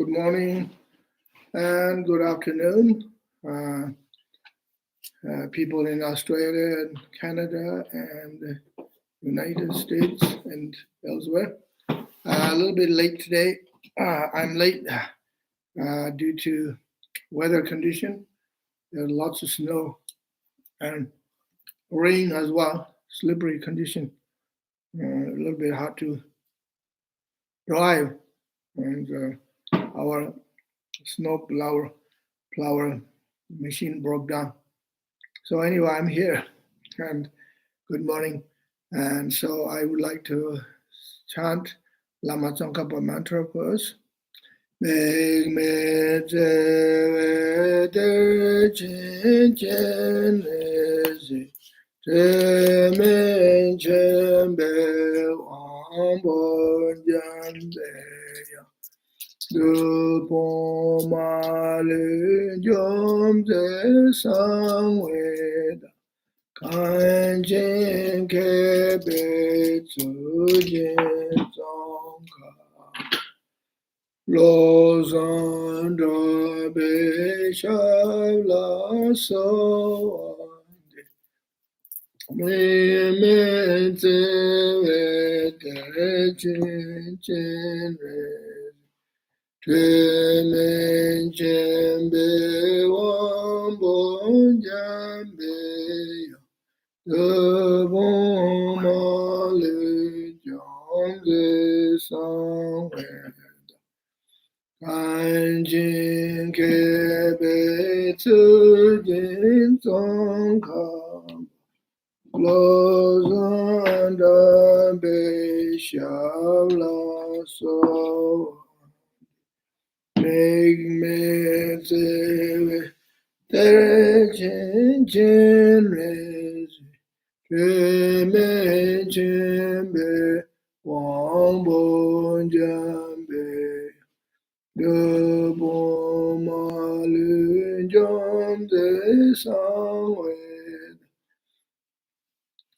Good morning and good afternoon, people in Australia and Canada and the United States and elsewhere. A little bit late today. I'm late due to weather condition. There's lots of snow and rain as well, slippery condition. A little bit hard to drive, and our snow plower machine broke down. So anyway, I'm here, and good morning. And so I would like to chant Lama Tsongkhapa mantra first. Meg me te te chen chen ezi te men chen be wambo jambe ya du po ma le jom te sang we da kan chen ke be tsu jen zong ka Los under la so me te chin chin te men be wam bon jambe de bon male jom de sang Kanjin kebe tsujin tsongkam Lozanda be shavla so Meg me tsewe tere chen chen rezi Keme chembe wangbo jambe De bo ma lu jom de sang we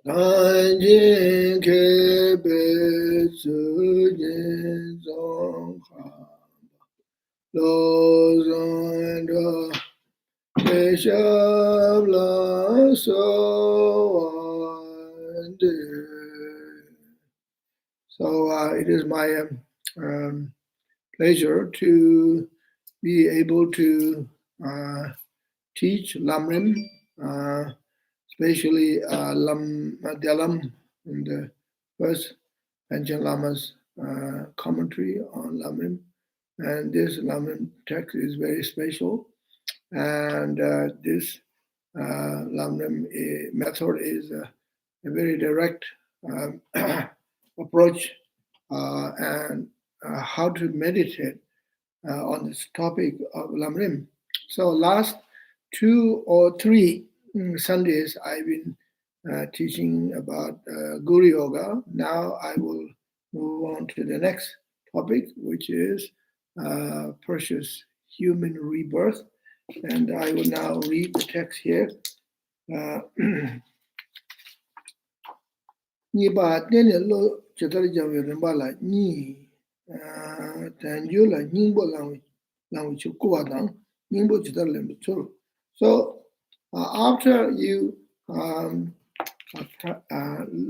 Kan jin ke be tsu jin zong kham Lo zong da me shav la so an de. So it is my pleasure to be able to teach Lam Rim, especially Lam Dalam in the first Panchen Lama's commentary on Lam Rim. And this Lam Rim text is very special. And this Lam Rim method is a very direct approach and how to meditate on this topic of Lam Rim. So last 2 or 3 Sundays I've been teaching about Guru Yoga. Now I will move on to the next topic, which is precious human rebirth. And I will now read the text here. Niba tene lo chetari jawe rimba la ni tanju la ningbo lang chukuwa dang ningbo chetari lembu churu. So after you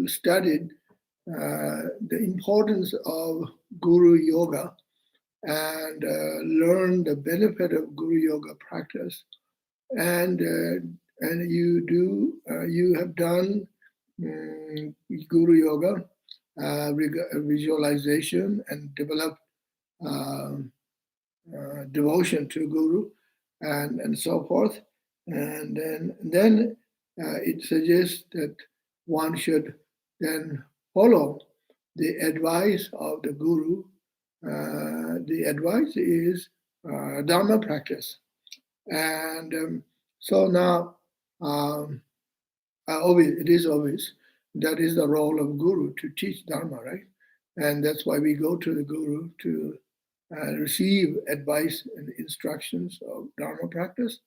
studied the importance of Guru Yoga and learned the benefit of Guru Yoga practice, and you have done Guru Yoga, visualization, and develop devotion to Guru, and so forth. And then it suggests that one should then follow the advice of the Guru. The advice is Dharma practice. And so now it is obvious that is the role of Guru, to teach Dharma, right? And that's why we go to the Guru to receive advice and instructions of Dharma practice.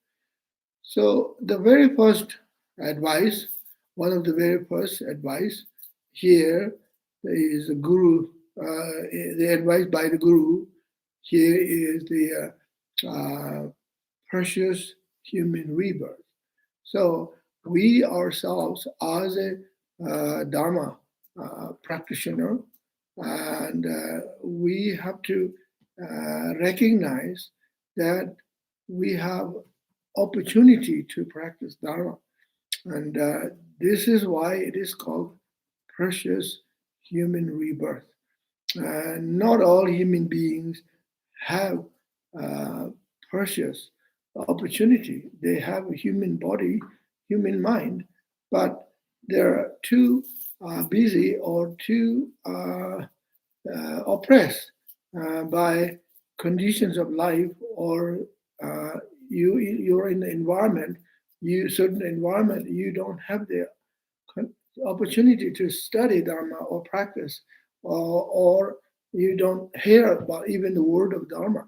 So the very first advice, one of the very first advice here is the Guru, the advice by the Guru here is the precious human rebirth. So we ourselves, as a Dharma practitioner, and we have to recognize that we have opportunity to practice Dharma. And this is why it is called precious human rebirth. Not all human beings have precious opportunity. They have a human body, human mind, but they're too busy or too oppressed by conditions of life, or you're in the environment, certain environment, you don't have the opportunity to study Dharma or practice, or you don't hear about even the word of Dharma.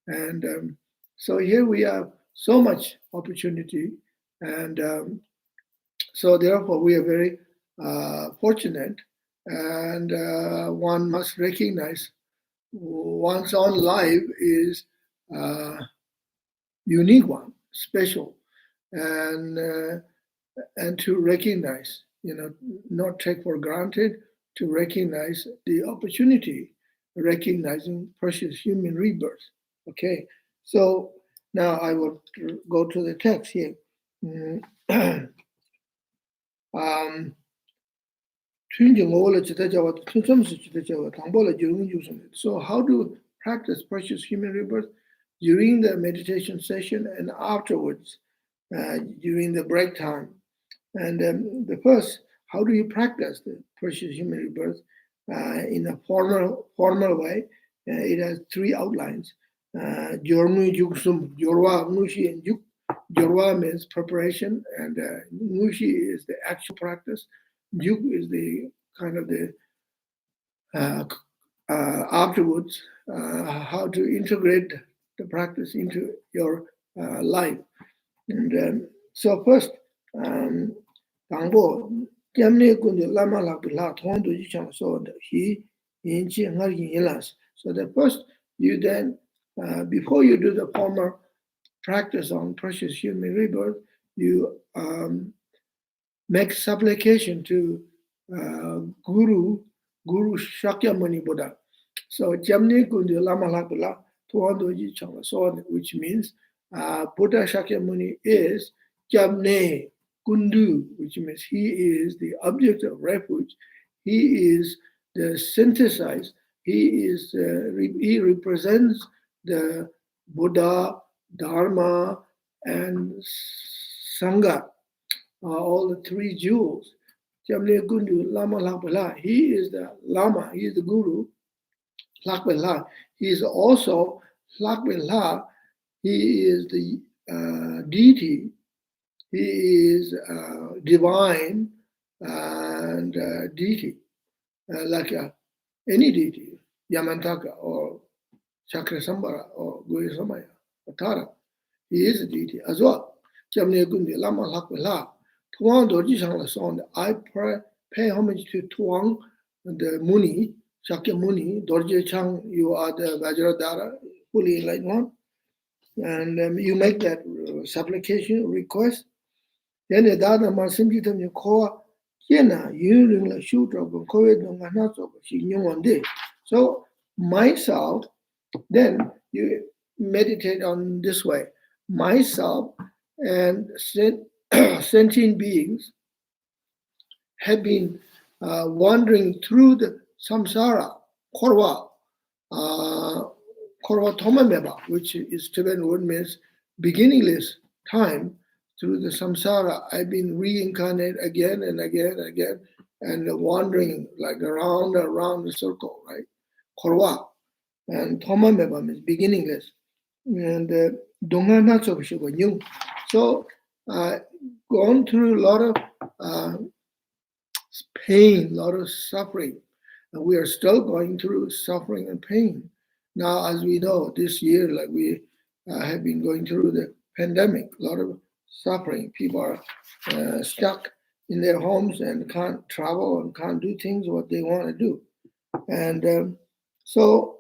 And so here we have so much opportunity, and so therefore we are very fortunate, and one must recognize one's own life is unique one, special, and to recognize, not take for granted, to recognize the opportunity, recognizing precious human rebirth. Okay, so now I will go to the text here. So how to practice precious human rebirth? During the meditation session and afterwards, during the break time. And the first, how do you practice the precious human rebirth in a formal way? It has three outlines. Jorwa, Ngushi, and Juk. Jorwa means preparation, and Ngushi is the actual practice. Juk is the kind of the afterwards, how to integrate the practice into your life. And so first, Tangbo, Jamne Kundu Lama Lapila, Tondo Yichang, so he in Chingar. So the first, you then, before you do the formal practice on precious human rebirth, you make supplication to Guru Shakyamuni Buddha. So Jamne Kundu Lama Lapila, Tondo Yichang, so which means Buddha Shakyamuni is Jamne Kundu, which means he is the object of refuge. He is the synthesized. He represents the Buddha, Dharma, and Sangha, all the three jewels. Jamne Kundu Lama Lakpala. He is the Lama. He is the Guru. Lakpala. He is also Lakpala. He is the deity. He is divine and deity, like any deity, Yamantaka or Chakrasambhara or Guru Samaya or Tara. He is a deity as well. Jamne Gundi Lama Lakpala. Tuang Dorji Shangla Song. I pay homage to Tuang, the Muni, Shakya Muni, Dorje Chang. You are the Vajradhara, fully enlightened one. And you make that supplication request. Then the data must simply tell you call Yena, you like shoot up and COVID not so she knew one day. So myself, then you meditate on this way. Myself and sentient beings have been wandering through the samsara, korwa, Korwa Tomameba, which is Tibetan word means beginningless time, through the samsara. I've been reincarnated again and again and again, and wandering like around the circle, right? Korwa. And Tomameba means beginningless. And Donga Natso Nyung. So gone through a lot of pain, a lot of suffering. And we are still going through suffering and pain. Now, as we know, this year, like we have been going through the pandemic, a lot of suffering. People are stuck in their homes and can't travel and can't do things what they want to do. And so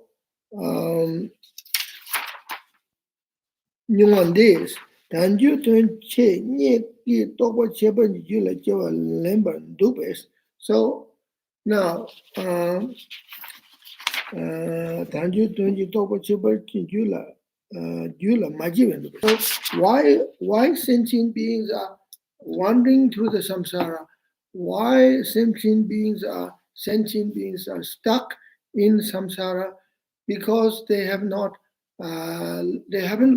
on this, Tanju Tun Che Nye Ki Tokwa Cheban Jula Jewa Lember Dupes. So now Tanju Tun Tokwa Cheban Jula Jula Majivan. So why sentient beings are wandering through the samsara? Why sentient beings are stuck in samsara? Because they haven't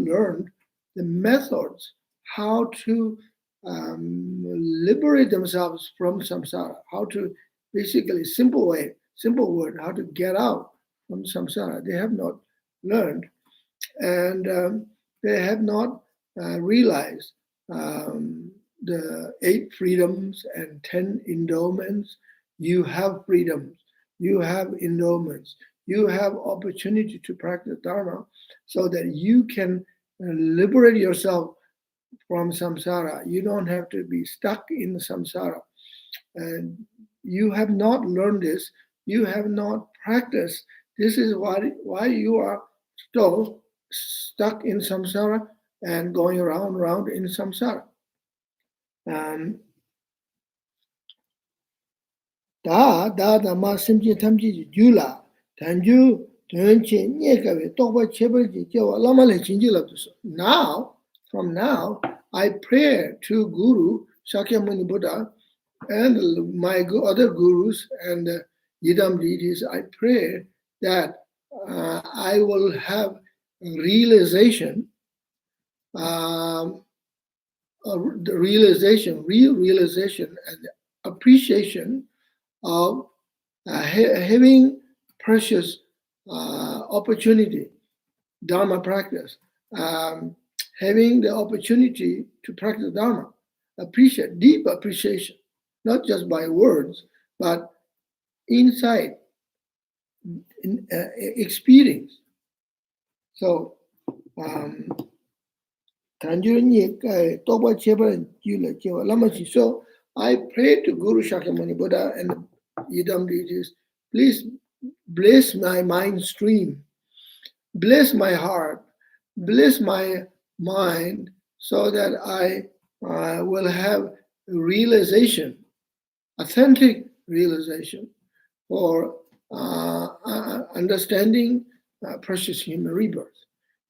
learned the methods how to liberate themselves from samsara, how to basically simple word, how to get out from samsara. They have not learned, and they have not realized the 8 freedoms and 10 endowments. You have freedoms, you have endowments, you have opportunity to practice Dharma so that you can liberate yourself from samsara. You don't have to be stuck in samsara. And you have not learned this, you have not practiced. This is why you are still stuck in samsara and going around in samsara. Da ma simji tamji jula tanju tunche nyekawe tokpa chebalji jewa lamale chinji labduso. From now, I pray to Guru Shakyamuni Buddha and my other gurus and Yidam deities. I pray that I will have realization, real realization and appreciation of having precious opportunity, Dharma practice, having the opportunity to practice Dharma, deep appreciation, not just by words, but inside, in experience. So, so I pray to Guru Shakyamuni Buddha and Yidam deities, please bless my mind stream, bless my heart, bless my mind, so that I will have realization, authentic realization for understanding precious human rebirth.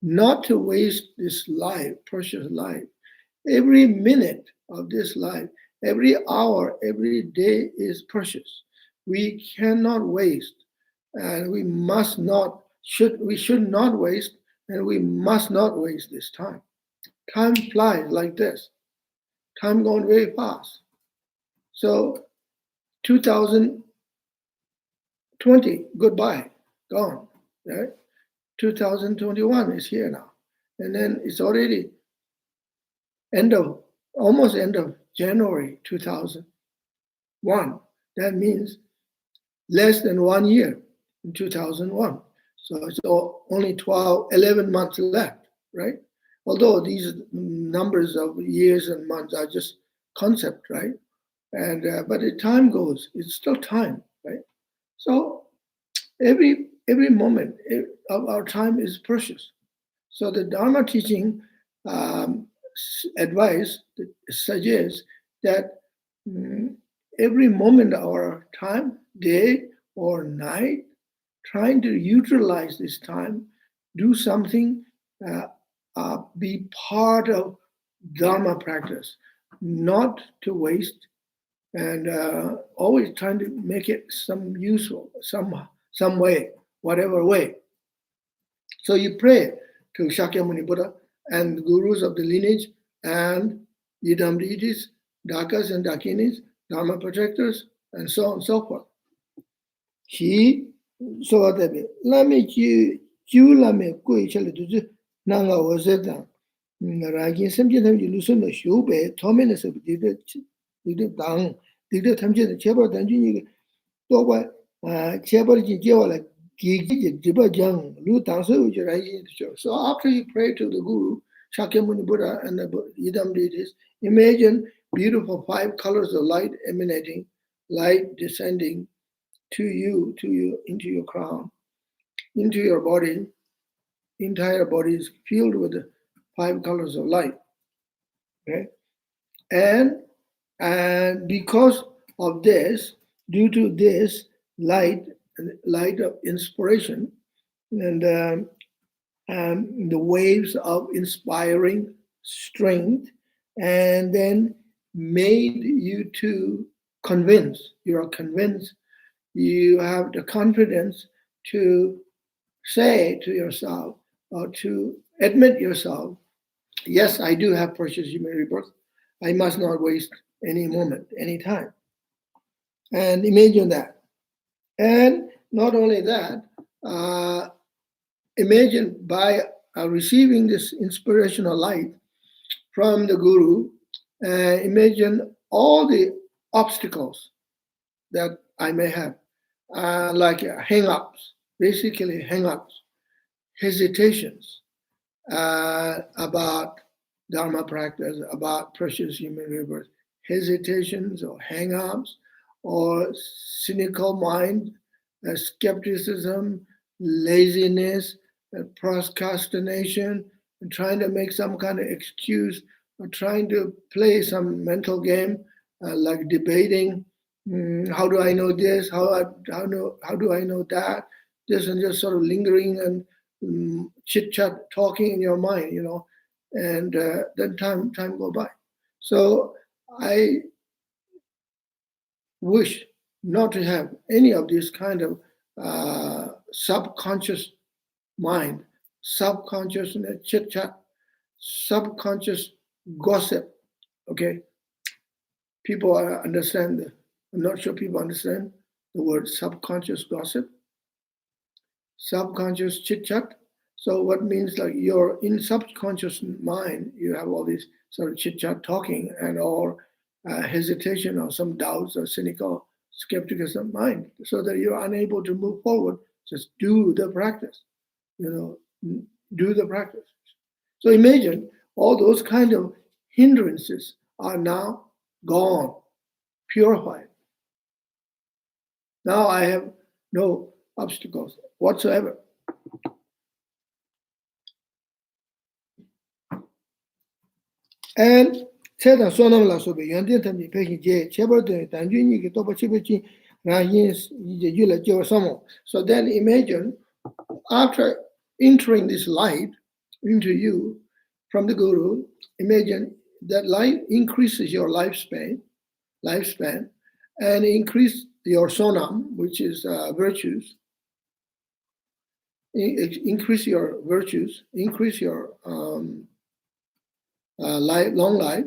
Not to waste this life, precious life. Every minute of this life, every hour, every day is precious. We cannot waste, and we should not waste, and we must not waste this time. Time flies like this. Time going very fast. So 2020, goodbye, gone, right? 2021 is here now. And then it's already almost end of January 2001. That means less than 1 year in 2001. So it's only 11 months left, right? Although these numbers of years and months are just concept, right? And but as time goes, it's still time, right? So every moment of our time is precious. So the Dharma teaching advice suggests that every moment of our time, day or night, trying to utilize this time, do something, be part of Dharma practice, not to waste, and always trying to make it some useful, some way, whatever way. So you pray to Shakyamuni Buddha and the gurus of the lineage and Yidam deities, Dakas and Dakinis, Dharma protectors, and so on and so forth. He so that Lame Lame Kui Chalitu Nanga was it down. Ragin sometimes you listen to Shube, Tominus of did it down, did it Tamji the Cheber than you go Cheber Jijola. So after you pray to the Guru, Shakyamuni Buddha and the Yidam deities, imagine beautiful 5 colors of light emanating, light descending to you, into your crown, into your body. Entire body is filled with 5 colors of light. Okay, and because of this, due to this light of inspiration, and the waves of inspiring strength, and then made you to convince. You are convinced. You have the confidence to say to yourself or to admit yourself, yes, I do have precious human rebirth. I must not waste any moment, any time. And imagine that. And not only that, imagine by receiving this inspirational light from the Guru, imagine all the obstacles that I may have, like hang ups, basically hang ups, hesitations about Dharma practice, about precious human rebirth, hesitations or hang ups or cynical mind, skepticism, laziness, procrastination, and trying to make some kind of excuse or trying to play some mental game like debating. How do I know this? How do I know that? This and just sort of lingering and chit chat, talking in your mind, and then time go by. So I wish not to have any of this kind of subconscious mind, subconscious chit chat, subconscious gossip. Okay, people understand. I'm not sure people understand the word subconscious gossip, subconscious chit chat. So what means like you're in subconscious mind, you have all these sort of chit chat talking and or hesitation or some doubts or cynical skepticism mind, so that you're unable to move forward. Just do the practice, do the practice. So imagine all those kind of hindrances are now gone, purified. Now I have no obstacles whatsoever. And 세상 소나물라 소비 연대탐이 배신제 제벌도 단준이게 또 버치버치 라인 이제 유라 저 소모. So then imagine after entering this light into you from the Guru, imagine that light increases your lifespan, and increase your sonam, which is virtues. Increase your virtues, increase your long life,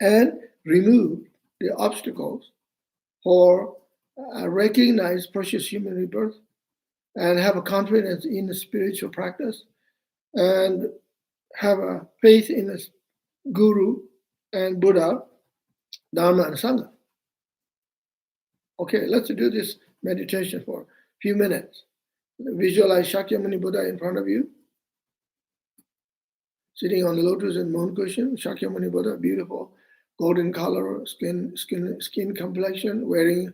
and remove the obstacles for recognize precious human rebirth and have a confidence in the spiritual practice and have a faith in the Guru and Buddha, Dharma, and Sangha. Okay, let's do this meditation for a few minutes. Visualize Shakyamuni Buddha in front of you, sitting on the lotus and moon cushion. Shakyamuni Buddha, beautiful golden color, skin complexion, wearing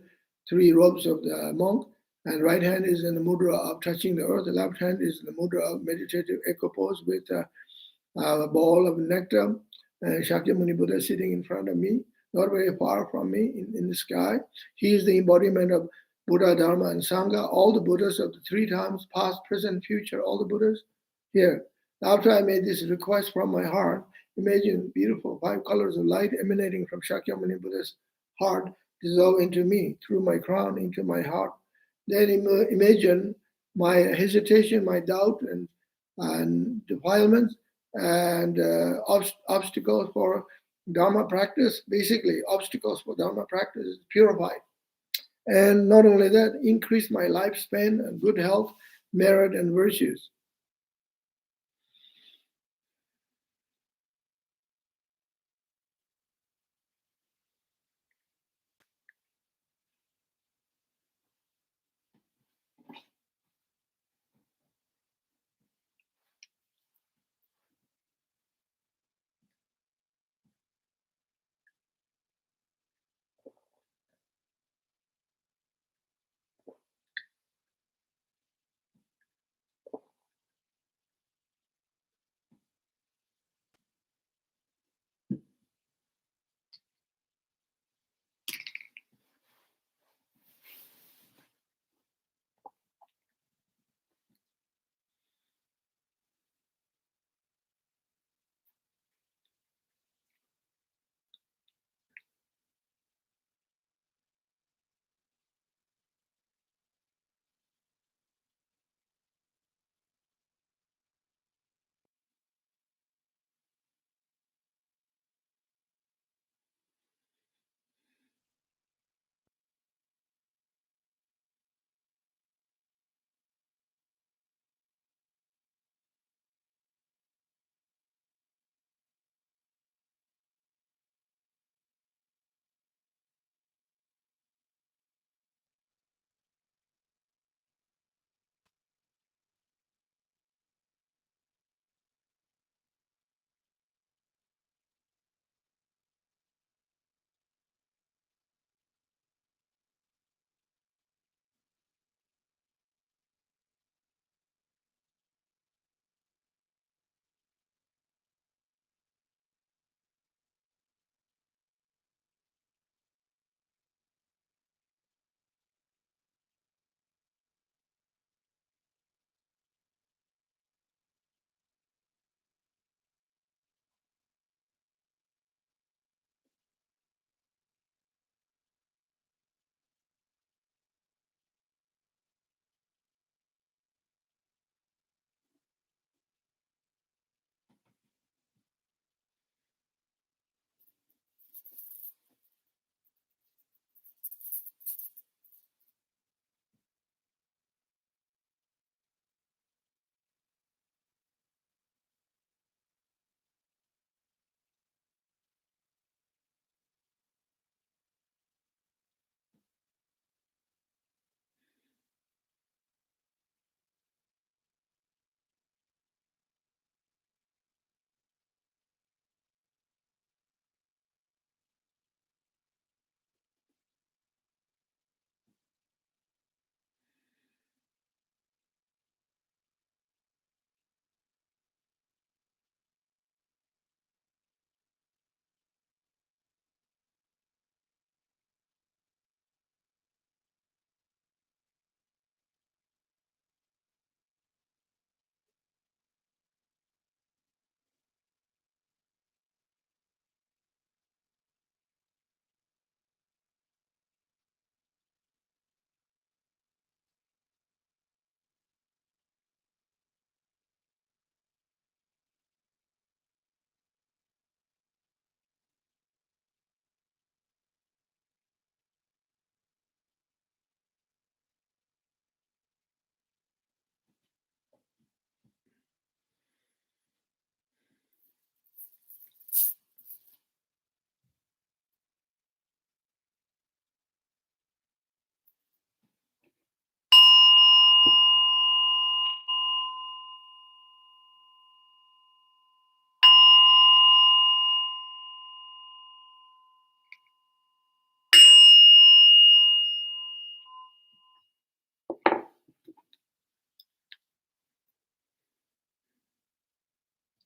3 robes of the monk. And right hand is in the mudra of touching the earth. The left hand is in the mudra of meditative echo pose with a ball of nectar. And Shakyamuni Buddha sitting in front of me, not very far from me in the sky. He is the embodiment of Buddha, Dharma, and Sangha. All the Buddhas of the 3 times, past, present, future, all the Buddhas here. After I made this request from my heart, imagine beautiful 5 colors of light emanating from Shakyamuni Buddha's heart dissolve into me, through my crown, into my heart. Then imagine my hesitation, my doubt, and defilements, and obstacles for Dharma practice, basically obstacles for Dharma practice is purified. And not only that, increase my lifespan and good health, merit, and virtues.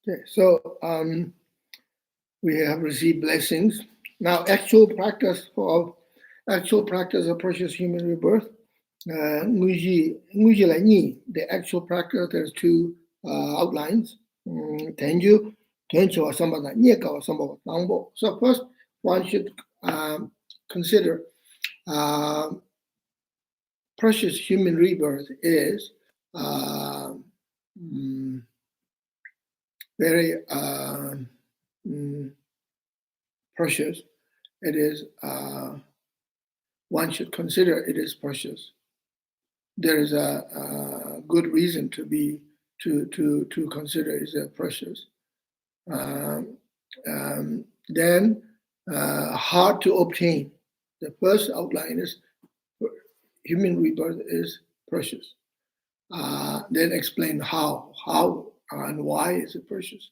Okay, so we have received blessings. Now, actual practice of precious human rebirth. The actual practice, there's two outlines. Tenju, Tencho or Sambada, Nieka or Sambava, Nangbo. So first, one should consider precious human rebirth is very precious. It is one should consider it is precious. There is a good reason to consider it as precious. Then hard to obtain. The first outline is human rebirth is precious. Then explain how and why is it precious.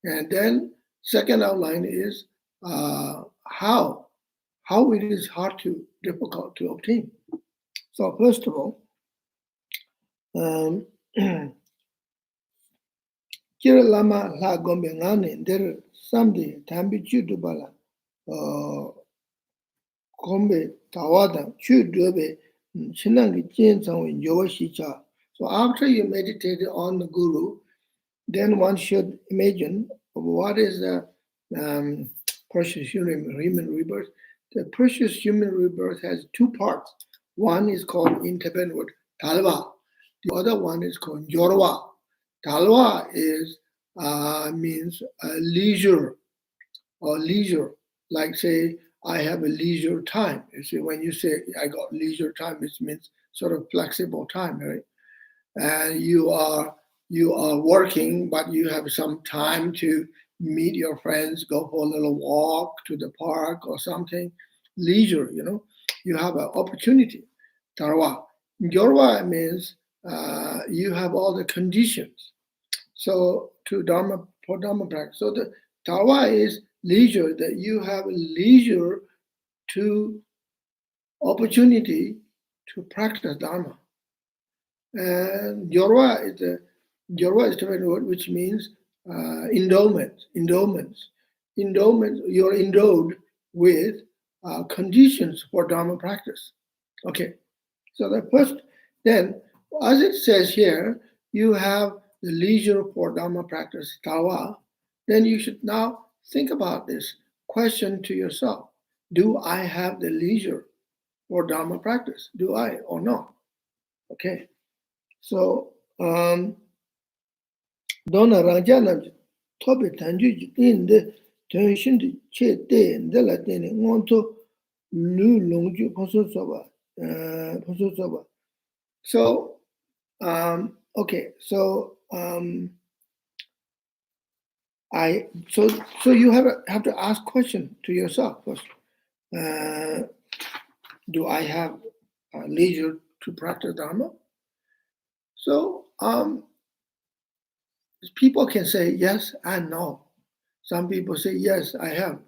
And then second outline is how it is difficult to obtain. So first of all, Kira lama la gombe ngane der samdi tambi chu dubala gombe tawada chu dube chinangi jen sangwe yowa shicha. So after you meditate on the Guru, then one should imagine what is the precious human rebirth. The precious human rebirth has two parts. One is called in Tibetan word talwa. The other one is called jorwa. Talwa is means leisure or leisure. Like say, I have a leisure time. You see, when you say I got leisure time, it means sort of flexible time, right? And you are working, but you have some time to meet your friends, go for a little walk to the park or something. Leisure, you have an opportunity. Tarwa. Jorwa means you have all the conditions. So for Dharma practice. So the Tarwa is leisure, that you have leisure to opportunity to practice Dharma. And Jorwa is the Tibetan word which means endowments. You're endowed with conditions for Dharma practice. Okay, so the first, then, as it says here, you have the leisure for Dharma practice, tawa. Then you should now think about this question to yourself: do I have the leisure for Dharma practice? Do I or not? Okay. So, dona rajana tobe tanju in the tension to che de and the Latin onto lu longju pososoba. So, okay, so so you have to ask question to yourself first. Do I have leisure to practice Dharma? So people can say yes and no. Some people say yes, I have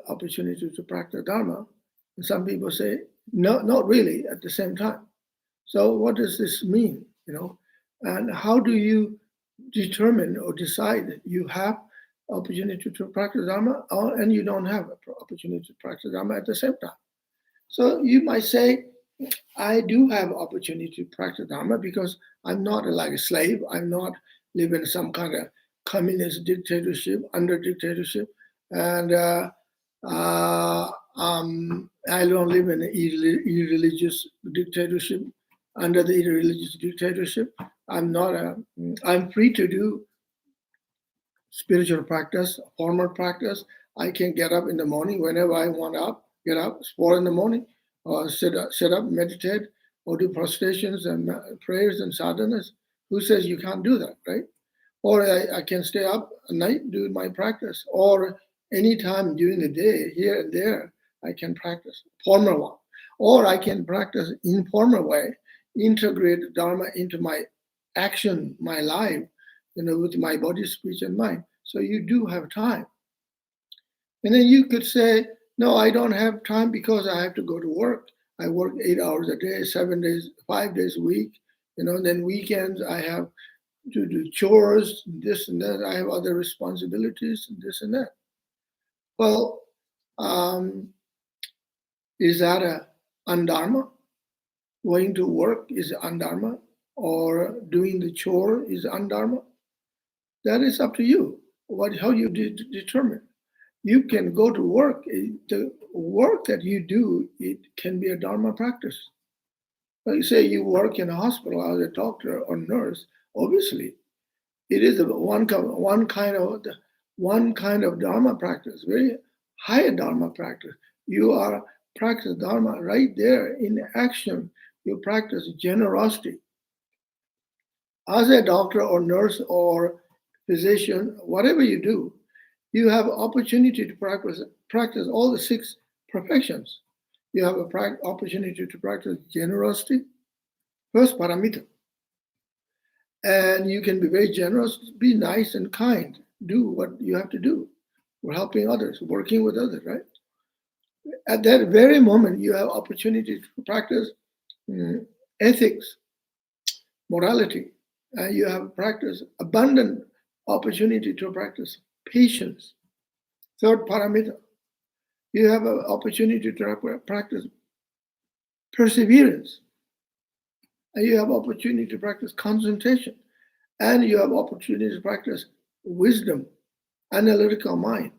opportunity to practice Dharma, and some people say no, not really at the same time. So what does this mean? And how do you determine or decide you have opportunity to practice Dharma and you don't have an opportunity to practice Dharma at the same time? So you might say, I do have opportunity to practice Dharma because I'm not like a slave. I'm not living in some kind of communist dictatorship, under dictatorship. And I don't live in an irreligious dictatorship. Under the irreligious dictatorship, I'm free to do spiritual practice, formal practice. I can get up in the morning whenever I want to get up, 4 in the morning, or sit up, meditate, or do prostrations and prayers and sadhanas. Who says you can't do that, right? Or I can stay up at night, do my practice, or anytime during the day, here and there, I can practice formal one. Or I can practice informal way, integrate Dharma into my action, my life, with my body, speech, and mind. So you do have time. And then you could say, no, I don't have time because I have to go to work. I work 8 hours a day, 7 days, 5 days a week. Then weekends I have to do chores, this and that. I have other responsibilities, and this and that. Well, is that a undharma? Going to work is undharma, or doing the chore is undharma? That is up to you. How you determine. You can go to work. The work that you do, it can be a dharma practice. Like say you work in a hospital as a doctor or nurse. Obviously, it is one kind of dharma practice, very high dharma practice. You are practice dharma right there in action. You practice generosity. As a doctor or nurse or physician, whatever you do, you have opportunity to practice all the 6 perfections. You have an opportunity to practice generosity, first paramita. And you can be very generous, be nice and kind, do what you have to do. We're helping others, working with others, right? At that very moment, you have opportunity to practice ethics, morality, and you have practice abundant opportunity to practice patience. Third paramita, you have an opportunity to practice perseverance, and you have opportunity to practice concentration, and you have opportunity to practice wisdom, analytical mind.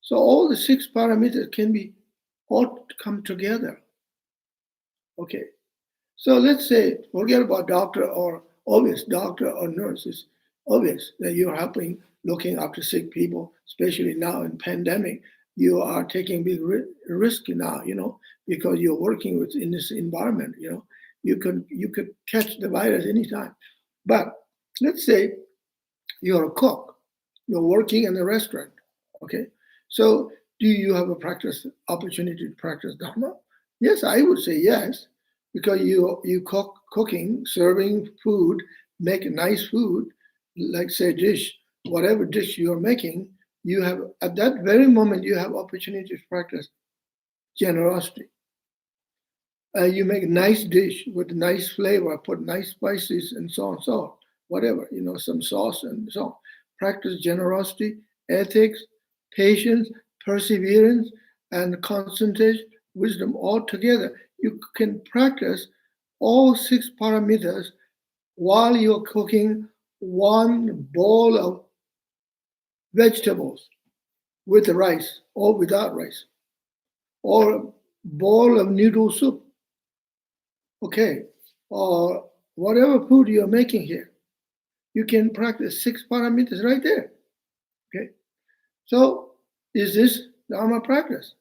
So all the 6 parameters can be all come together. Okay, so let's say forget about doctor or nurse. It's obvious that you're helping, looking after sick people, especially now in pandemic. You are taking big risk now, because you're working in this environment. You could catch the virus anytime. But let's say you're a cook, you're working in a restaurant. Okay, so do you have a opportunity to practice dharma? Yes, I would say yes, because you cooking, serving food, make nice food, like say dish, whatever dish you're making, you have at that very moment you have opportunity to practice generosity. You make a nice dish with nice flavor, put nice spices and so on, so on, whatever, some sauce and so on. Practice generosity, ethics, patience, perseverance, and concentration, wisdom all together. You can practice all 6 parameters while you're cooking one bowl of vegetables with rice or without rice, or bowl of noodle soup. Okay, or whatever food you're making here, you can practice 6 parameters right there. Okay, so is this dharma practice?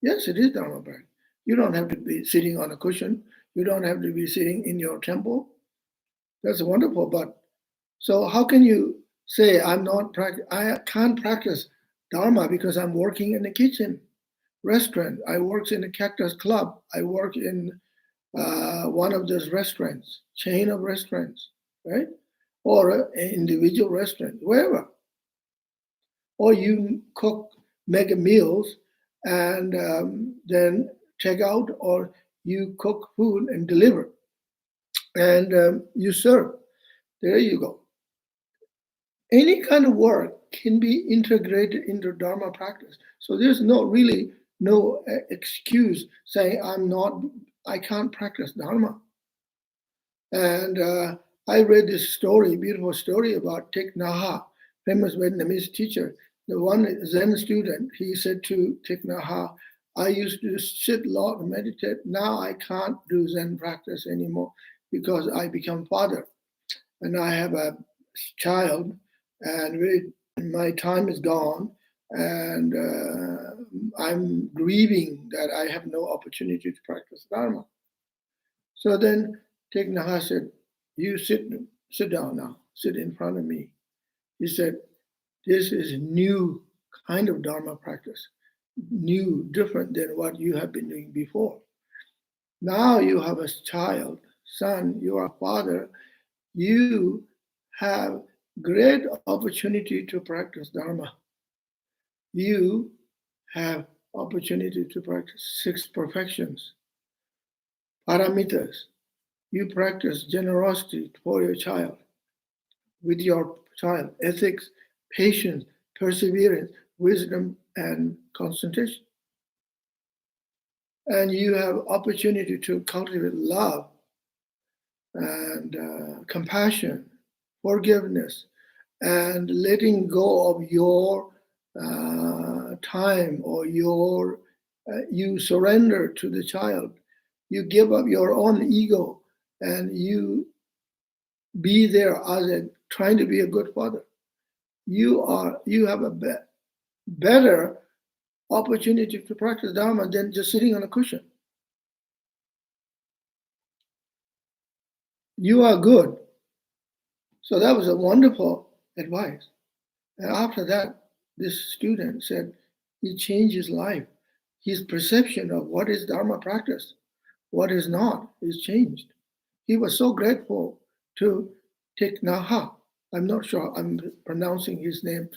Yes, it is dharma practice. You don't have to be sitting on a cushion. You don't have to be sitting in your temple. That's wonderful. But so how can you say I can't practice dharma because I'm working in the kitchen, restaurant. I work in a cactus club. I work in one of those restaurants, chain of restaurants, right? Or an individual restaurant, wherever. Or you make meals and then take out, or you cook food and deliver, and you serve. There you go. Any kind of work can be integrated into Dharma practice. So there's no excuse saying I can't practice Dharma. And I read this beautiful story about Thich Nhat Hanh, famous Vietnamese teacher. The one Zen student, he said to Thich Nhat Hanh, I used to sit a lot and meditate. Now I can't do Zen practice anymore because I become father. And I have a child, and my time is gone. And I'm grieving that I have no opportunity to practice Dharma. So then Thich Nhat Hanh said, you sit down now, sit in front of me. He said, this is a new kind of Dharma practice, new, different than what you have been doing before. Now you have a child, son, you are a father, you have great opportunity to practice Dharma. You have opportunity to practice 6 perfections, paramitas. You practice generosity for your child. with your child: ethics, patience, perseverance, wisdom, and concentration. And you have opportunity to cultivate love and compassion, forgiveness, and letting go of your time or your you surrender to the child. You give up your own ego and you be there as trying to be a good father. You have a better opportunity to practice Dharma than just sitting on a cushion. You are good. So that was a wonderful advice. And after that, this student said he changed his life. His perception of what is Dharma practice, what is not, is changed. He was so grateful to Thich Nhat Hanh. I'm not sure I'm pronouncing his name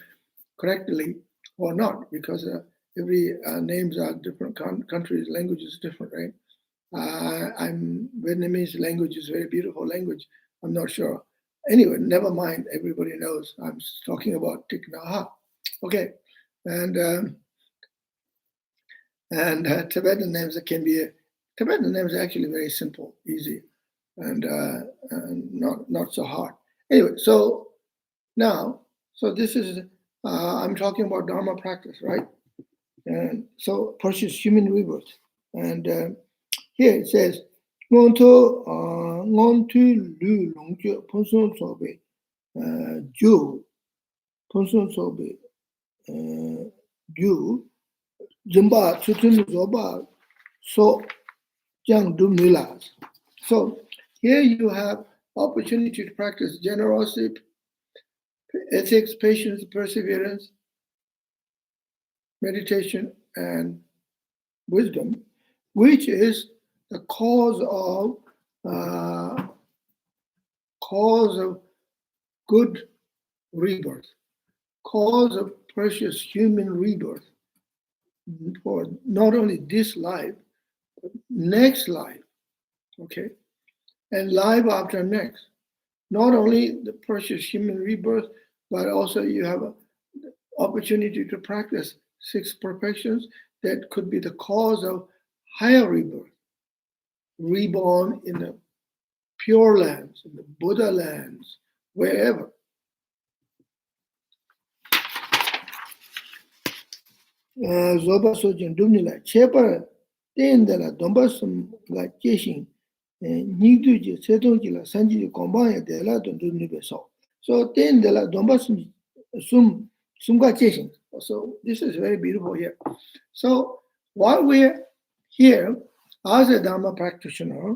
correctly or not, because every names are different countries, language is different, right? I'm Vietnamese language is a very beautiful language. I'm not sure. Anyway, never mind. Everybody knows I'm talking about Thich Nhat Hanh. Okay, and Tibetan names can be Tibetan names are actually very simple, easy, and not so hard. Anyway, so now, so this is I'm talking about Dharma practice, right? And so purchase human rebirth, and here it says, "Ngon tu lu long ju ponson sobe ju ponson sobe ju jimba chutun zoba so jang du milas." So here you have opportunity to practice generosity, ethics, patience, perseverance, meditation, and wisdom, which is the cause of good rebirth, cause of precious human rebirth for not only this life, but next life, okay, and life after next. Not only the precious human rebirth, but also you have an opportunity to practice 6 perfections that could be the cause of higher rebirth, reborn in the pure lands, in the Buddha lands, wherever. Zoba Sojin Dumnila, Chepa, Tendala, Dombasum, La Jeshin, Nigduji, Setonjila, Sanji, Kombaya, de la Dundunibeso. So Tendala, Dombasum, Sumga Jeshin. So this is very beautiful here. So while we're here as a Dharma practitioner,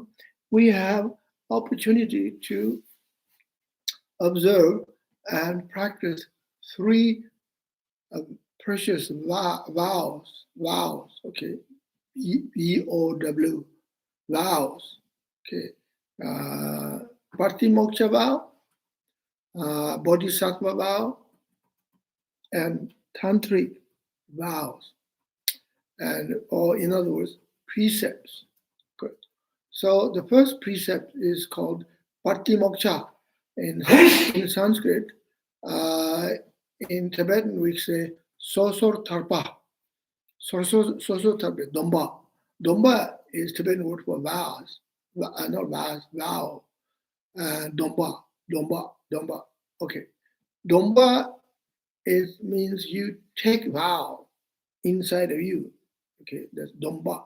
we have opportunity to observe and practice 3 precious vows, okay, VOW, vows, okay, Partimoksha vow, Bodhisattva vow, and Tantric vows, or in other words, precepts. Good. So the first precept is called Partimoksha in Sanskrit. In Tibetan, we say Sosor Tarpa. Sosor Tarpa, Domba. Domba is Tibetan word for vows. Not vows, vow. Domba. Okay. Domba means you take vow inside of you. Okay, that's Domba.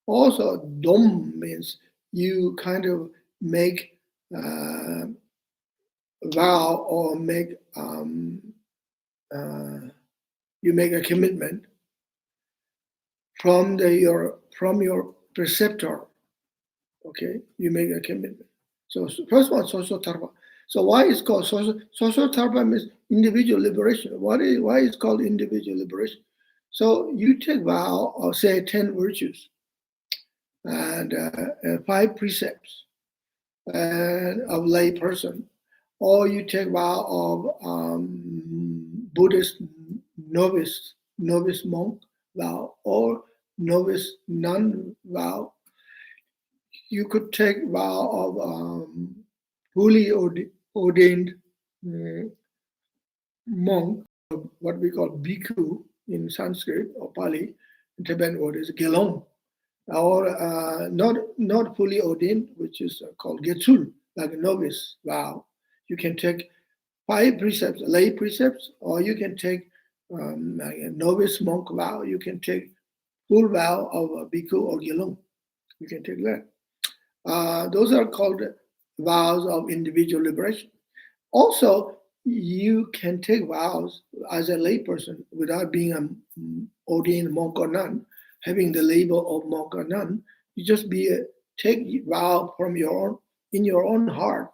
Also, Dom means you kind of make vow or make you make a commitment from your preceptor. Okay, you make a commitment. So first one, social tarpa. So why is called social tarpa means individual liberation. Why is called individual liberation? So you take vow or say 10 virtues and 5 precepts of lay person, or you take vow of Buddhist novice monk vow, or novice nun vow. You could take vow of fully ordained mm, monk, what we call bhikkhu in Sanskrit or Pali, in Tibetan word is gelong, or not fully ordained, which is called getsul, like a novice vow. You can take 5 precepts, lay precepts, or you can take like a novice monk vow. You can take full vow of a bhikkhu or gelong. You can take that. Those are called vows of individual liberation. Also, you can take vows as a layperson without being an ordained monk or nun, having the label of monk or nun. You just take vow from in your own heart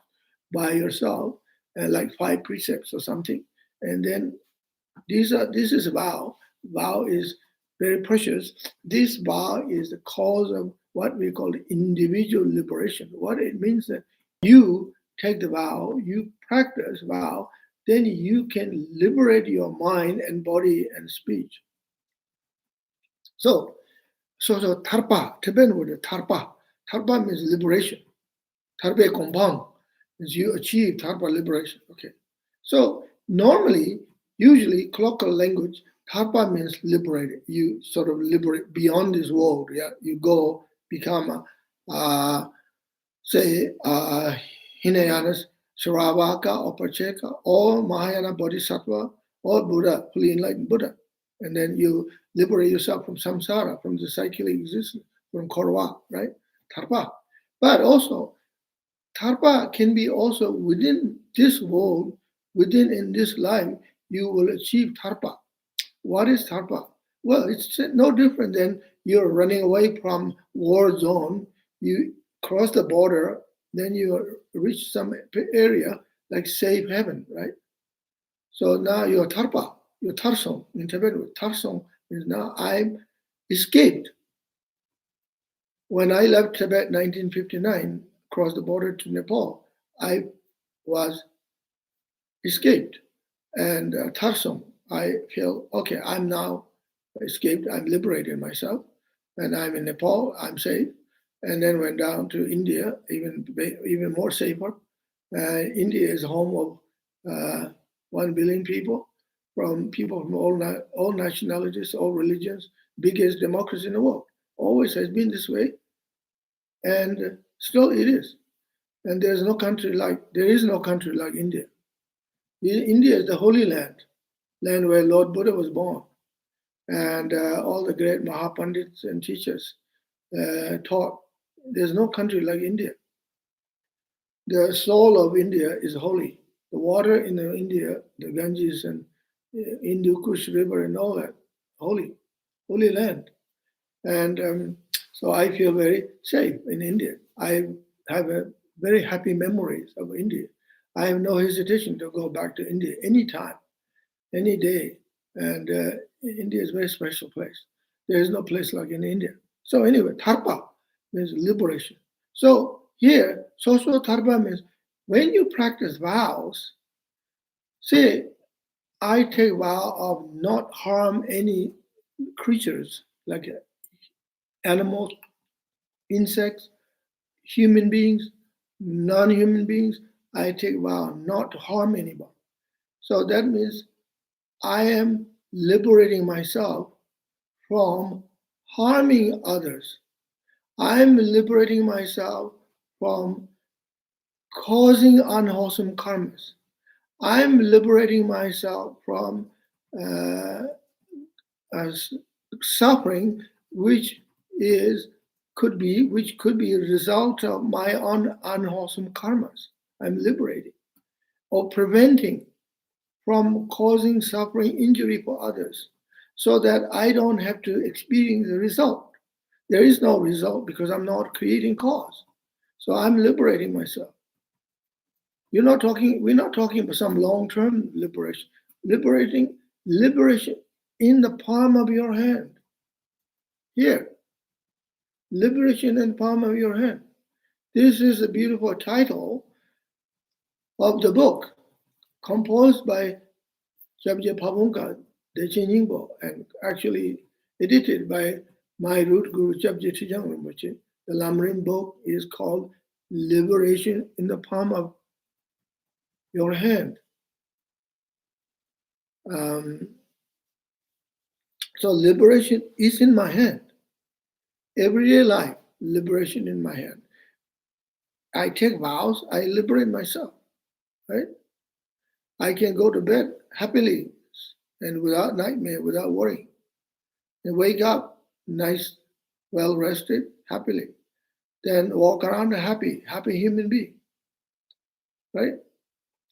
by yourself, like 5 precepts or something, and then this is a vow. Vow is very precious. This vow is the cause of what we call individual liberation. What it means that you take the vow, you practice vow, then you can liberate your mind and body and speech. So tarpa, Tibetan word tarpa. Tarpa means liberation. Tarpe kompang means you achieve tarpa liberation. Okay. So normally, usually colloquial language, tarpa means liberated. You sort of liberate beyond this world. Yeah, you go become say Hinayanas, Saravaka or Pacheka or Mahayana Bodhisattva or Buddha, fully enlightened Buddha. And then you liberate yourself from samsara, from the cyclic existence, from korwa, right? Tarpa. But also, tarpa can be also within this world, within in this life, you will achieve tarpa. What is tarpa? Well, it's no different than you're running away from war zone. You cross the border, then you reach some area like safe haven, right? So now you're tarpa, you're tarsong. In Tibetan, tarsong means now I'm escaped. When I left Tibet in 1959, crossed the border to Nepal, I was escaped. And tarsong, I feel, okay, I'm now escaped, I'm liberated myself, and I'm in Nepal, I'm safe. And then went down to India, even more safer. India is home of 1 billion people from all nationalities, all religions, biggest democracy in the world. Always has been this way, and still it is. And there is no country like India. India is the Holy Land where Lord Buddha was born, and all the great Mahapandits and teachers taught. There's no country like India. The soul of India is holy. The water in India, the Ganges and Hindu Kush River and all that, holy land. And so I feel very safe in India. I have a very happy memories of India. I have no hesitation to go back to India anytime, any day. And India is a very special place. There is no place like in India. So anyway, tarpa means liberation. So here, social tarpa means when you practice vows, say, I take vow of not harm any creatures like animals, insects, human beings, non-human beings. I take vow not to harm anybody. So that means I am liberating myself from harming others. I am liberating myself from causing unwholesome karmas. I am liberating myself from suffering, which could be a result of my own unwholesome karmas. I'm liberating or preventing from causing suffering, injury for others, so that I don't have to experience the result. There is no result because I'm not creating cause. So I'm liberating myself. We're not talking about some long-term liberation. Liberation in the palm of your hand. Here. Liberation in the palm of your hand. This is a beautiful title of the book, composed by Jabje Pabunka, Dechen Yingbo, and actually edited by my root guru, Jabje Tijang Rinpoche. The Lam Rim book is called Liberation in the Palm of Your Hand. So liberation is in my hand. Everyday life, liberation in my hand. I take vows, I liberate myself, right? I can go to bed happily and without nightmare, without worry. And wake up nice, well rested, happily. Then walk around a happy human being, right?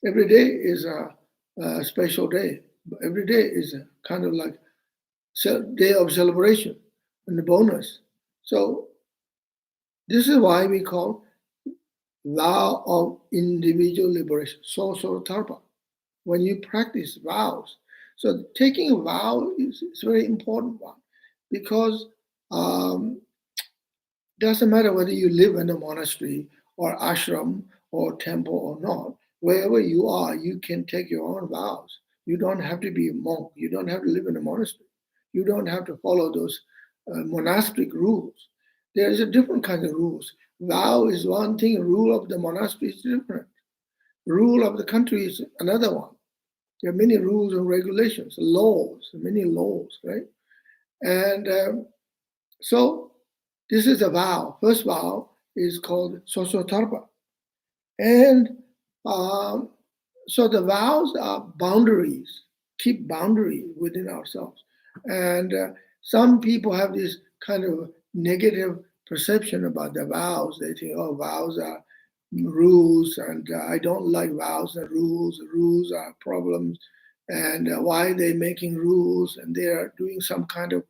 Every day is a special day. Every day is a kind of like day of celebration and the bonus. So this is why we call vow of individual liberation, so tarpa. When you practice vows, so taking a vow is a very important one because doesn't matter whether you live in a monastery or ashram or temple or not. Wherever you are, you can take your own vows. You don't have to be a monk. You don't have to live in a monastery. You don't have to follow those monastic rules. There is a different kind of rules. Vow is one thing. Rule of the monastery is different. Rule of the country is another one. There are many rules and regulations, laws, many laws, right? And so this is a vow. First vow is called Sosotarpa. And so the vows are boundaries, keep boundary within ourselves. And some people have this kind of negative perception about the vows. They think, oh, vows are rules, and I don't like vows and rules. Rules are problems. And why are they making rules? And they're doing some kind of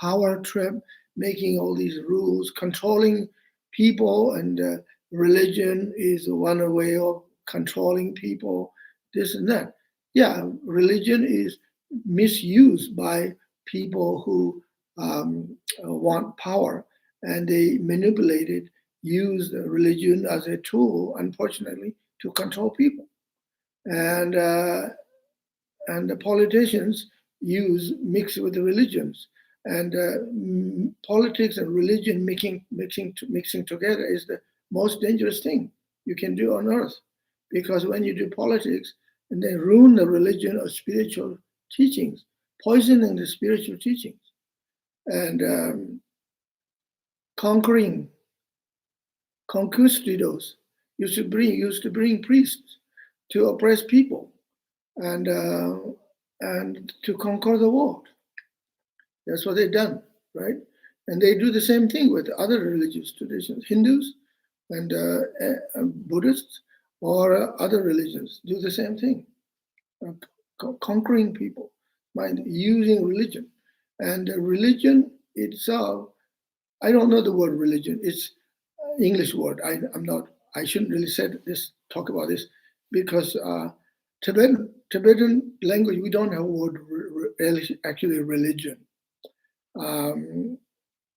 power trip, making all these rules, controlling people, and religion is one way of controlling people, this and that. Yeah, religion is misused by people who want power, and they manipulate it, use the religion as a tool, unfortunately, to control people. And the politicians mix with the religions, and politics and religion mixing together is the most dangerous thing you can do on earth, because when you do politics and they ruin the religion or spiritual teachings, poisoning the spiritual teachings, and conquistadors used to bring priests to oppress people and to conquer the world. That's what they've done, right? And they do the same thing with other religious traditions. Hindus and Buddhists or other religions do the same thing, conquering people by using religion. And religion itself, I don't know the word religion. It's English word. I shouldn't really talk about this because Tibetan language, we don't have a word actually religion.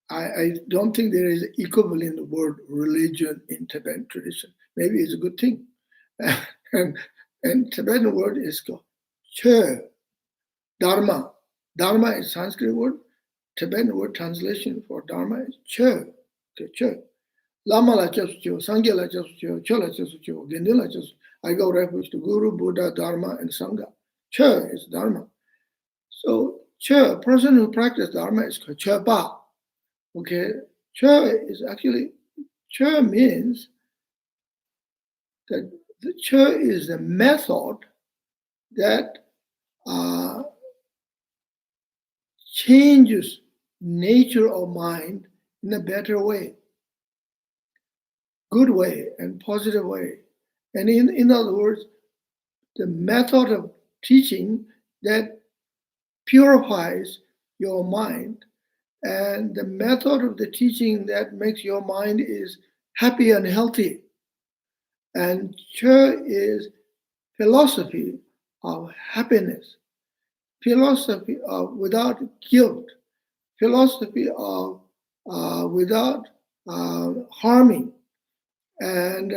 I don't think there is equivalent word religion in Tibetan tradition. Maybe it's a good thing. and Tibetan word is called che, dharma. Dharma is Sanskrit word. Tibetan word translation for dharma is che. Okay, che. Lama la chesu, Sangha la chesu, che la chesu, Gende la chesu. I go refuge to Guru, Buddha, Dharma, and Sangha. Che is dharma. So che, person who practices dharma is called che ba. Okay, che means that the che is the method that changes nature of mind in a better way, good way and positive way. And in other words, the method of teaching that purifies your mind, and the method of the teaching that makes your mind is happy and healthy. And che is philosophy of happiness, philosophy of without guilt, philosophy of without harming, and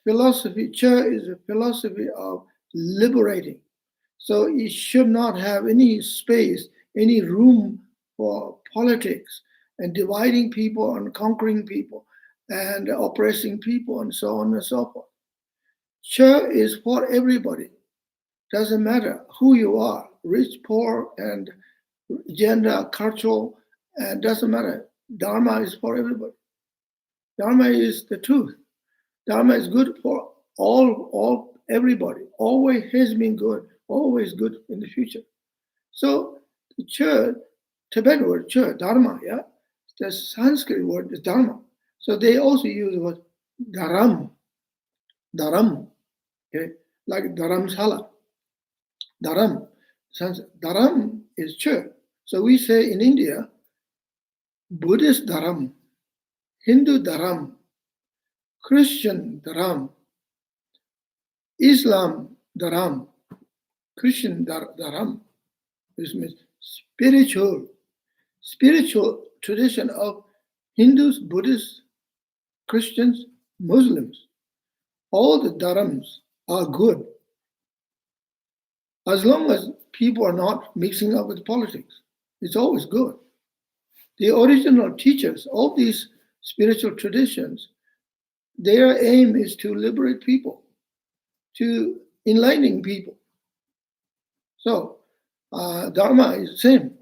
philosophy, che is a philosophy of liberating. So it should not have any space, any room for politics and dividing people and conquering people and oppressing people and so on and so forth. Che is for everybody. Doesn't matter who you are, rich, poor, and gender, cultural, and doesn't matter. Dharma is for everybody. Dharma is the truth. Dharma is good for all, everybody. Always has been good, always good in the future. So the church, Tibetan word church, Dharma, yeah, the Sanskrit word is Dharma. So they also use the word Dharam, okay, like Dharamsala, Dharam. Dharam is church. So we say in India, Buddhist Dharam, Hindu Dharam, Christian Dharam, Islam Dharam, Christian Dharam. This means spiritual tradition of Hindus, Buddhists, Christians, Muslims. All the dharams are good as long as people are not mixing up with politics. It's always good. The original teachers of these spiritual traditions, their aim is to liberate people, to enlightening people. So Dharma is the same.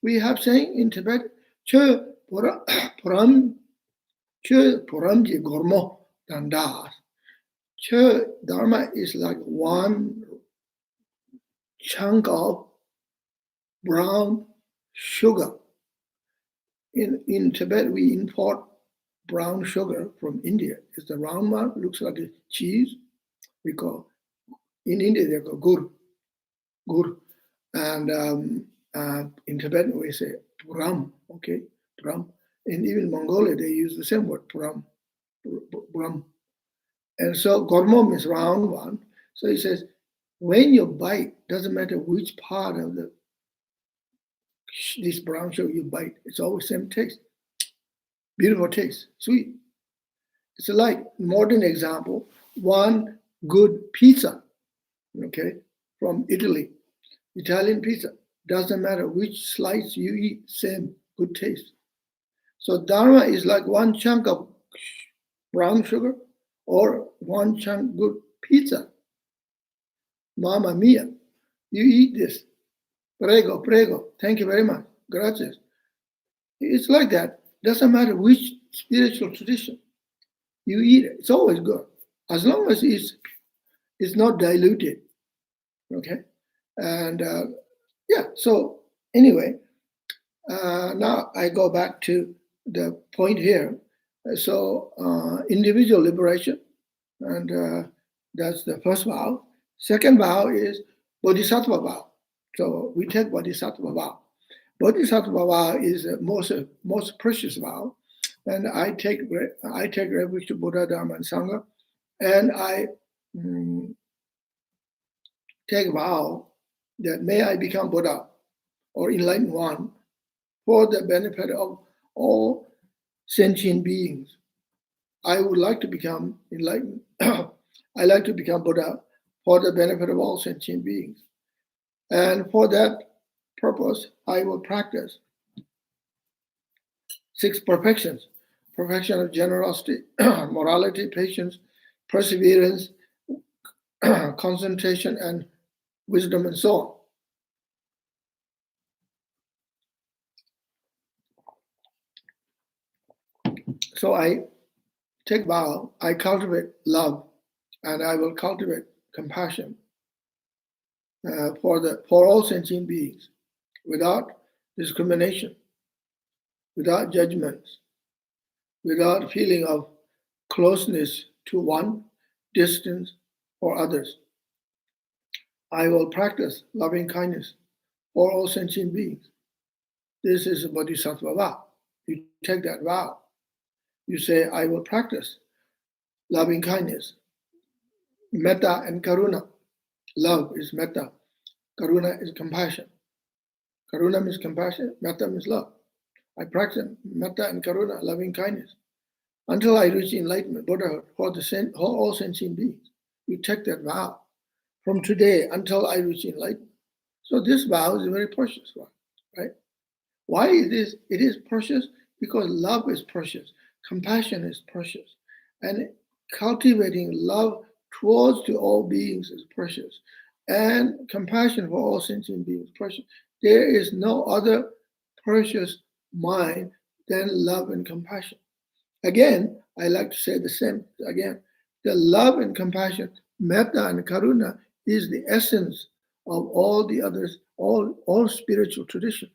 We have saying in Tibet, Che Puram Je Gormo Dandas. Che Dharma is like one chunk of brown sugar. In Tibet, we import brown sugar from India. It's the round one, looks like a cheese. We call, in India, they call gur. And in Tibetan, we say puram, okay, puram. And even Mongolia, they use the same word, puram. And so gormo means round one. So he says, when you bite, doesn't matter which part of this brown sugar you bite, it's always same taste. Beautiful taste, sweet. It's like modern example, one good pizza, okay, from Italy. Italian pizza, doesn't matter which slice you eat, same good taste. So Dharma is like one chunk of brown sugar or one chunk good pizza. Mamma mia, you eat this. Prego, thank you very much, gracias. It's like that. Doesn't matter which spiritual tradition you eat it. It's always good, as long as it's not diluted. Okay, and yeah. So anyway, now I go back to the point here. So individual liberation, and that's the first vow. Second vow is Bodhisattva vow. So we take Bodhisattva vow. Bodhisattva vow is the most precious vow, and I take refuge to Buddha, Dharma, and Sangha, and I take vow that may I become Buddha or enlightened one for the benefit of all sentient beings. I would like to become enlightened. I like to become Buddha for the benefit of all sentient beings. And for that purpose, I will practice 6 perfections: perfection of generosity, morality, patience, perseverance, concentration, and wisdom, and so on. So I take vow, I cultivate love, and I will cultivate compassion for all sentient beings, without discrimination, without judgments, without feeling of closeness to one, distance, or others. I will practice loving kindness for all sentient beings. This is a bodhisattva vow. You take that vow. You say, I will practice loving kindness, metta and karuna. Love is metta. Karuna is compassion. Karuna means compassion. Metta means love. I practice metta and karuna, loving kindness, until I reach enlightenment, Buddhahood, for all sentient beings. You take that vow from today until I reach enlightenment. So this vow is a very precious one, right? Why it is? It is precious because love is precious. Compassion is precious. And cultivating love towards to all beings is precious. and compassion for all sentient beings. Precious. There is no other precious mind than love and compassion. Again, I like to say the same again. The love and compassion, metta and karuna, is the essence of all the others, all spiritual traditions.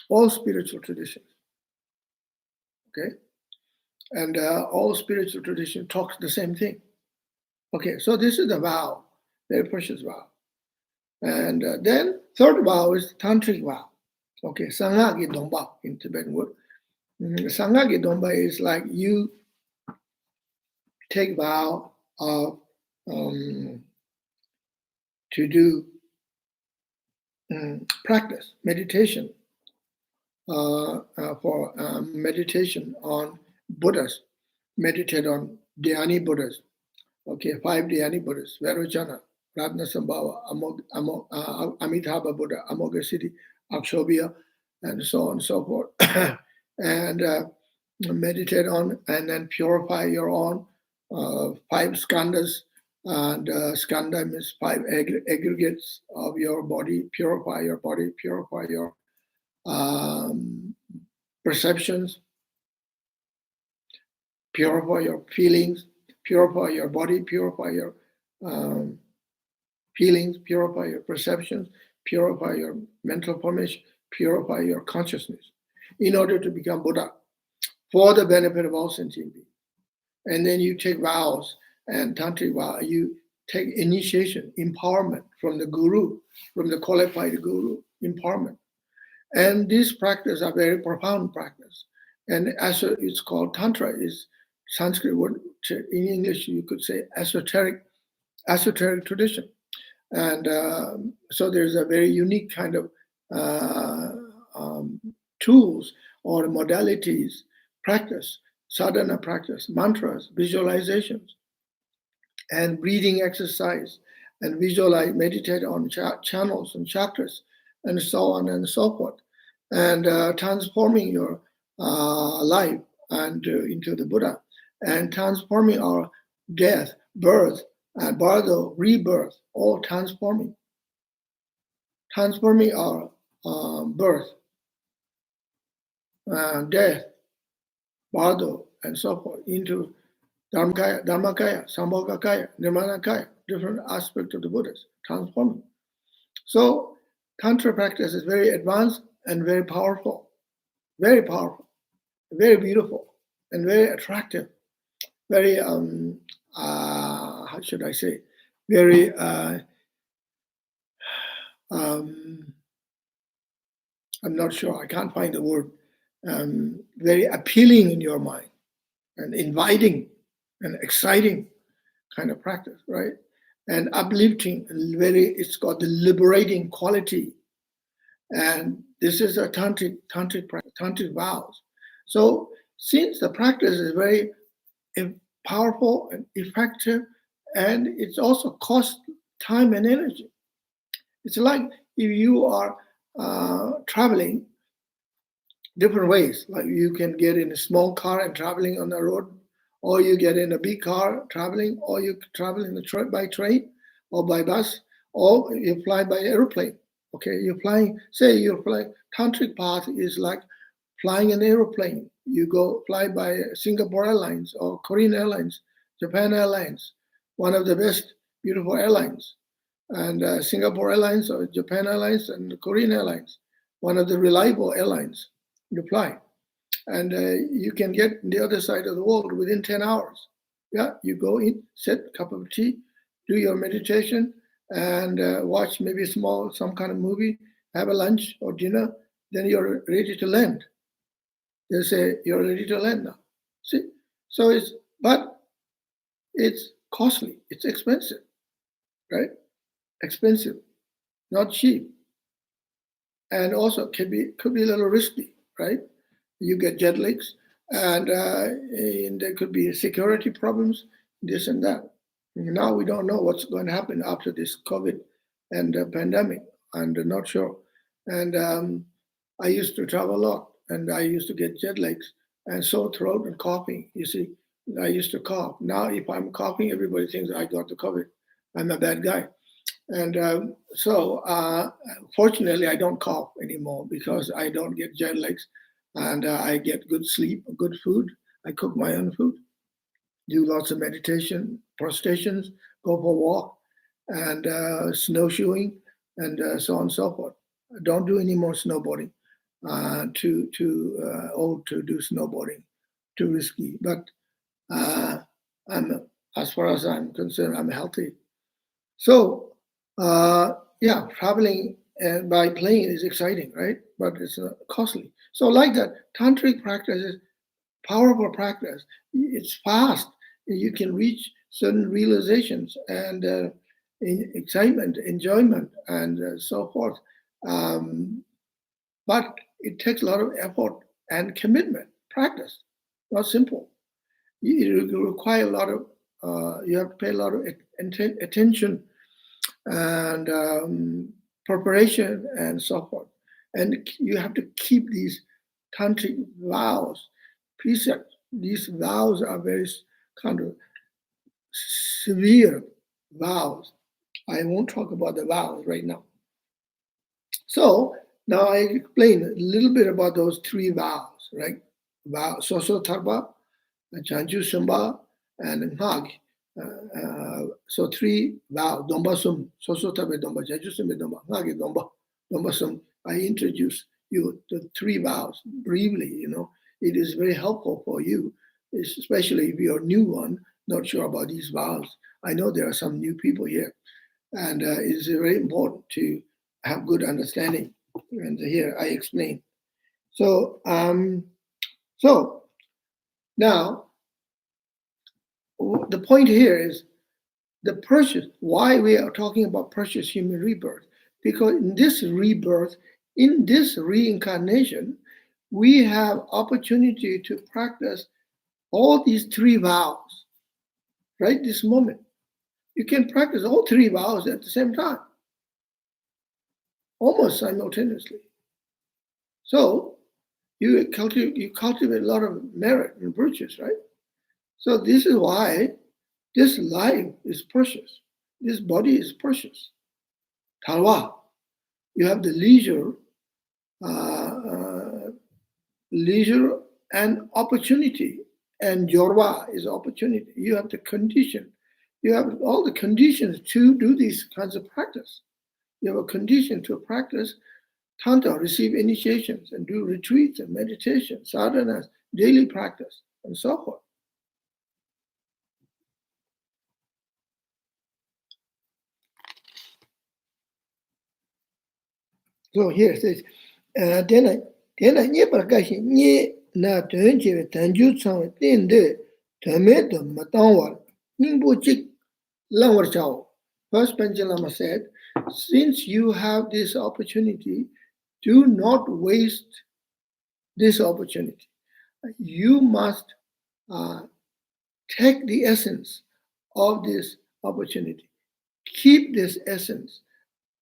All spiritual traditions. Okay? And all spiritual tradition talks the same thing. Okay, so this is the vow, very precious vow. And then third vow is tantric vow. Okay, Sangha Domba in Tibetan word. Sangha Domba is like you take vow of to do practice, meditation, for meditation on Buddhas, meditate on Dhyani Buddhas. Okay, 5 Dhyani Buddhas, Vairocana, Ratnasambhava, Amitabha Buddha, Amoghasiddhi, Akshobhya, and so on and so forth. And meditate on and then purify your own 5 skandhas. And skandha means 5 aggregates of your body. Purify your body, purify your perceptions, purify your feelings, purify your body, purify your feelings, purify your perceptions, purify your mental formation, purify your consciousness in order to become Buddha for the benefit of all sentient beings. And then you take vows and tantric vow, you take initiation, empowerment from the guru, from the qualified guru, empowerment. And these practices are very profound practice. And as it's called Tantra, is Sanskrit word. In English, you could say esoteric tradition. And so there's a very unique kind of tools or modalities, practice, sadhana practice, mantras, visualizations, and breathing exercise, and visualize, meditate on channels and chakras, and so on and so forth, and transforming your life and into the Buddha, and transforming our death, birth, and bardo, rebirth, all transforming our birth, death, bardo, and so forth into Dharmakaya, Sambhogakaya, Nirmanakaya, different aspects of the Buddhas, transforming. So Tantra practice is very advanced and very powerful, very beautiful, and very attractive, very, how should I say, very, I'm not sure, I can't find the word, very appealing in your mind, and inviting and exciting kind of practice, right? And uplifting, and it's got the liberating quality. And this is a tantric practice, tantric vows. So since the practice is very powerful and effective, and it's also cost time and energy. It's like if you are traveling different ways, like you can get in a small car and traveling on the road, or you get in a big car traveling, or you travel by train or by bus, or you fly by airplane. Okay, you're flying, tantric path is like flying an airplane. You fly by Singapore Airlines or Korean Airlines, Japan Airlines, one of the best, beautiful airlines. And Singapore Airlines or Japan Airlines and Korean Airlines, one of the reliable airlines. You fly. And you can get on the other side of the world within 10 hours. Yeah, you go in, sit, cup of tea, do your meditation, and watch maybe some kind of movie, have a lunch or dinner, then you're ready to land. They say, you're ready to land now. See? So but it's costly, it's expensive, right? Expensive, not cheap. And also could be a little risky, right? You get jet lags, and there could be security problems, this and that. Now we don't know what's going to happen after this COVID and pandemic. I'm not sure. And I used to travel a lot, and I used to get jet lags and sore throat and coughing. You see, I used to cough. Now, if I'm coughing, everybody thinks I got the COVID. I'm a bad guy. And fortunately, I don't cough anymore because I don't get jet lags, and I get good sleep, good food. I cook my own food, do lots of meditation, prostrations, go for a walk, and snowshoeing, and so on and so forth. I don't do any more snowboarding. Too old to do snowboarding, too risky. But I'm, as far as I'm concerned, I'm healthy. So, yeah, traveling by plane is exciting, right? But it's costly. So, like that, tantric practice is powerful practice. It's fast. You can reach certain realizations and excitement, enjoyment, and so forth. Um, but it takes a lot of effort and commitment, practice, not simple. It requires a lot of, you have to pay a lot of attention and preparation and so forth. And you have to keep these tantric vows, precepts. These vows are very kind of severe vows. I won't talk about the vows right now. So now I explain a little bit about those three vows, right? Vow, Soso Tarpa, Chanju Sumba, and Hag. So three vows, Domba Sum, Soso Tarpa Domba, Chanju Sumba Domba, Hag Domba, Domba Sum. I introduce you the three vows briefly, It is very helpful for you, especially if you're a new one, not sure about these vows. I know there are some new people here, and it's very important to have good understanding. And here I explain. So, so now the point here is the purchase. Why we are talking about precious human rebirth? Because in this rebirth, in this reincarnation, we have opportunity to practice all these three vows. Right, this moment, you can practice all three vows at the same time, almost simultaneously. So you cultivate a lot of merit and virtues, right? So this is why this life is precious. This body is precious. Talwa, you have the leisure and opportunity, and jorwa is opportunity. You have the condition. You have all the conditions to do these kinds of practice. You have a condition to practice Tantra, receive initiations, and do retreats and meditation, sadhanas, daily practice, and so forth. So here it says, Tena nye prakashi nye na tenche tanju tsang tende tame to matangwar ningbo chik langwar chao. First Panchen Lama said, since you have this opportunity, do not waste this opportunity. You must take the essence of this opportunity. Keep this essence.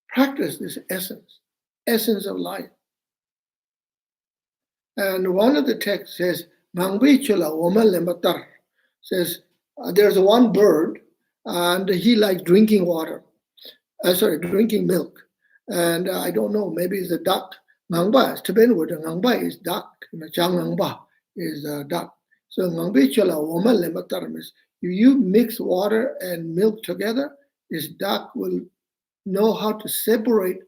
Practice this essence of life. And one of the texts says, says, there's one bird and he likes drinking water. Drinking milk. And I don't know, maybe it's a duck. Ngangba, Tibetan word, ngangba is duck. Chang ngangba is duck. So ngangbi chola woma lembatar means if you mix water and milk together, this duck will know how to separate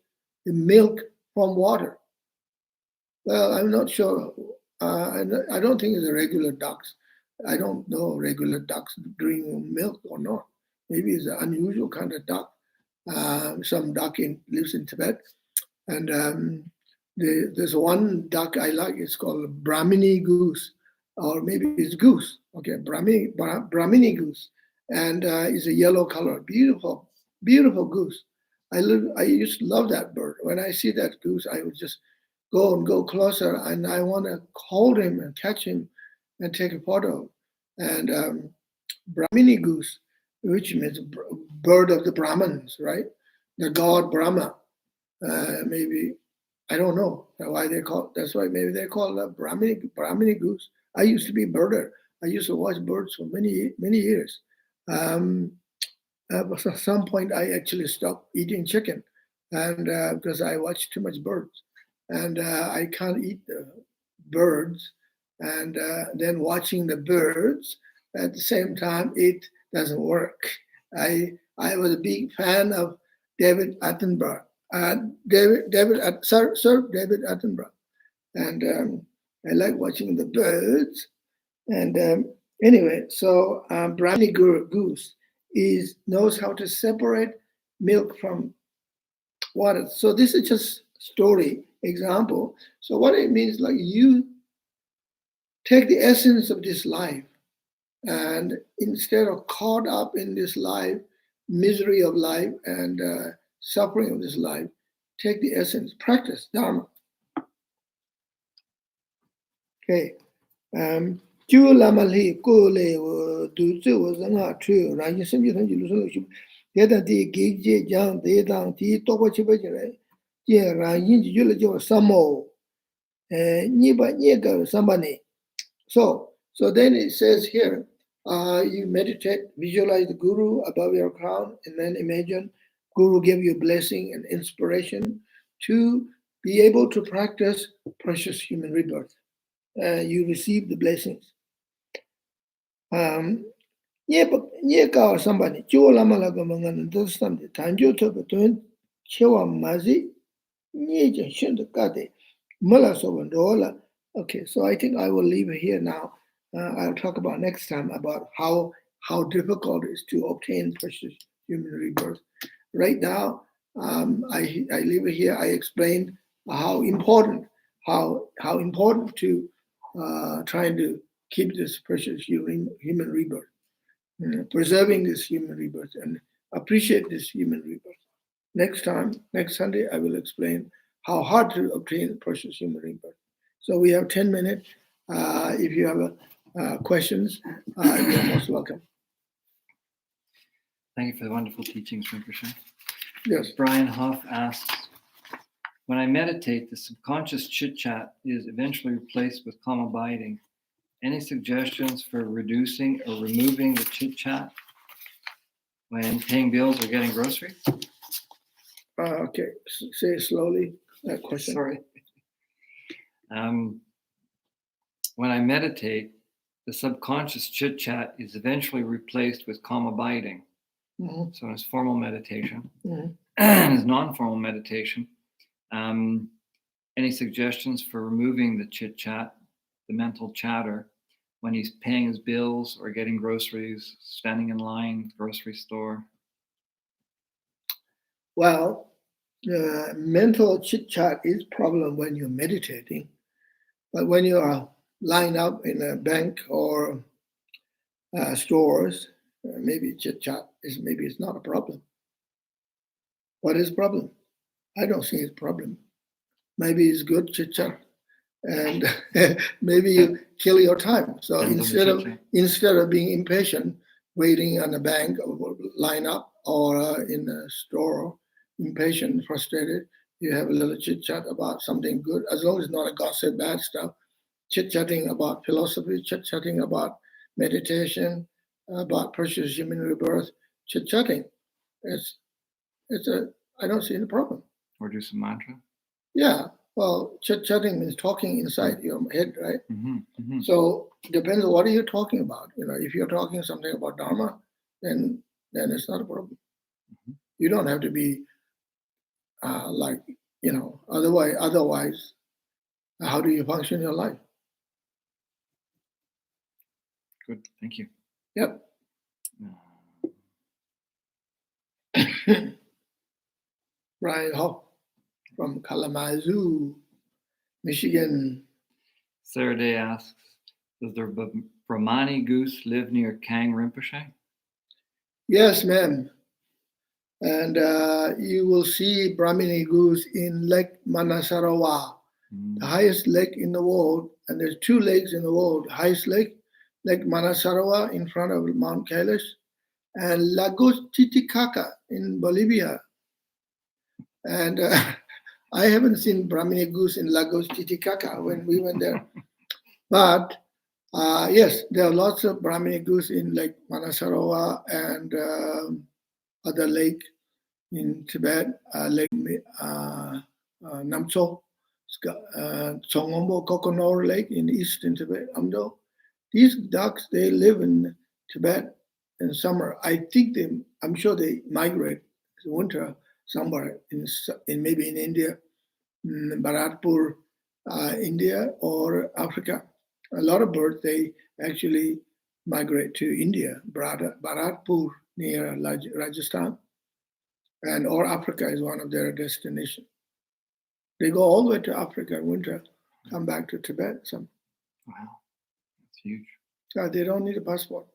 the milk from water. Well, I'm not sure. I don't think it's a regular ducks. I don't know regular ducks drink milk or not. Maybe it's an unusual kind of duck. Some duck lives in Tibet, and there's one duck I like. It's called Brahmini goose, or maybe it's goose. Okay, Brahmini goose, and it's a yellow color, beautiful, beautiful goose. I used to love that bird. When I see that goose, I would just go closer, and I want to hold him and catch him and take a photo. And Brahmini goose, which means bird of the Brahmins, right? The god Brahma. Maybe, I don't know why they call. That's why maybe they call it Brahmini goose. I used to be a birder. I used to watch birds for many years. But at some point, I actually stopped eating chicken, and because I watch too much birds, and I can't eat the birds, and then watching the birds at the same time, it doesn't work. I was a big fan of David Attenborough, Sir David Attenborough, and I like watching the birds. And anyway, so Brahmini goose knows how to separate milk from water. So this is just story example. So what it means, like you take the essence of this life, and instead of caught up in this life, misery of life and suffering of this life, take the essence, practice Dharma. Okay. Ju lama li ko le du zu was nga chu ran yin sim ju tan ji lu so shu ye da di ge je jang de dang ti to ko chi ba ji le ye ran yin ji ju le jo samo ni ba ni ga sam ba ni. So then it says here, you meditate, visualize the Guru above your crown, and then imagine Guru give you blessing and inspiration to be able to practice precious human rebirth. You receive the blessings. Nye ka somebody, Chuo Lama Laga Mangan, this Sunday, Tanjo to between Chewa Mazi, Nye Shin the Kade, Mula Sobandola. Okay, so I think I will leave it here now. I'll talk about next time about how difficult it is to obtain precious human rebirth. Right now, I leave it here. I explained how important to trying to keep this precious human rebirth, preserving this human rebirth, and appreciate this human rebirth. Next Sunday, I will explain how hard to obtain precious human rebirth. So we have 10 minutes. If you have questions, you're most welcome. Thank you for the wonderful teachings, Rinpoche. Yes. Brian Huff asks, when I meditate, the subconscious chit-chat is eventually replaced with calm abiding. Any suggestions for reducing or removing the chit-chat when paying bills or getting groceries? Okay, say it slowly, that question. Sorry. When I meditate, the subconscious chit-chat is eventually replaced with calm abiding. Mm-hmm. So in his formal meditation, mm-hmm. his non-formal meditation, any suggestions for removing the chit-chat, the mental chatter, when he's paying his bills or getting groceries, standing in line, grocery store? Well, mental chit-chat is problem when you're meditating, but when you are lined up in a bank or stores, maybe chit-chat maybe it's not a problem. What is the problem? I don't see it's a problem. Maybe it's good chit-chat, and maybe you kill your time. So instead of being impatient, waiting on a bank or line up or in a store, impatient, frustrated, you have a little chit-chat about something good, as long as it's not a gossip, bad stuff. Chit-chatting about philosophy, chit-chatting about meditation, about precious human rebirth, chit-chatting. I don't see any problem. Or do some mantra? Yeah. Well, chit-chatting means talking inside your head, right? Mm-hmm, mm-hmm. So it depends on what are you talking about. If you're talking something about Dharma, then it's not a problem. Mm-hmm. You don't have to be otherwise, how do you function your life? Good, thank you. Yep. Brian Hoff from Kalamazoo, Michigan. Sarah Day asks, does the Brahmani goose live near Kang Rinpoche? Yes, ma'am. And you will see Brahmini goose in Lake Manasarawa, the highest lake in the world. And there's 2 lakes in the world. The highest lake, Lake Manasarawa in front of Mount Kailash, and Lagos Titicaca in Bolivia. And I haven't seen Brahmini goose in Lagos Titicaca when we went there. But Yes, there are lots of Brahminic gurus in Lake Manasarovar and other lake in Tibet, Lake Namso, Tsongombo Kokonor Lake in eastern Tibet, Amdo. These ducks, they live in Tibet in summer. I'm sure they migrate in winter somewhere in maybe in India, Bharatpur, India or Africa. A lot of birds, they actually migrate to India, Bharatpur near Rajasthan, and or Africa is one of their destinations. They go all the way to Africa in winter, come back to Tibet. Some. Wow, that's huge. They don't need a passport.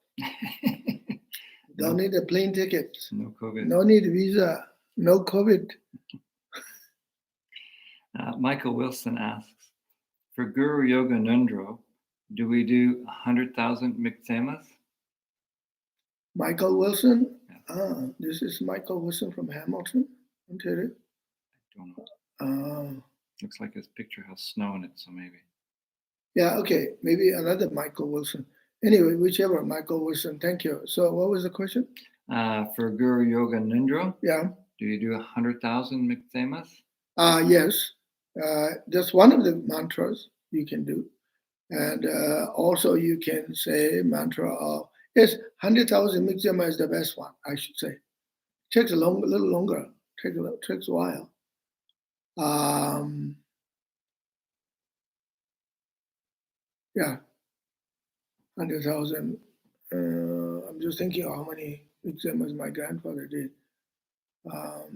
Don't need a plane ticket. No COVID. No need a visa. No COVID. Michael Wilson asks, for Guru Yoganandro, do we do 100,000 miksemas? Michael Wilson. Yeah. This is Michael Wilson from Hamilton, Ontario. I don't know. Looks like his picture has snow in it, so maybe. Yeah, okay. Maybe another Michael Wilson. Anyway, whichever, Michael Wilson. Thank you. So what was the question? For Guru Yoganandro, yeah, do you do 100,000 miksemas? Yes. That's one of the mantras you can do. And also you can say mantra of, yes, 100,000 miksema is the best one, I should say. Takes a little longer, takes a while. Yeah, 100,000. I'm just thinking how many miksemas my grandfather did. I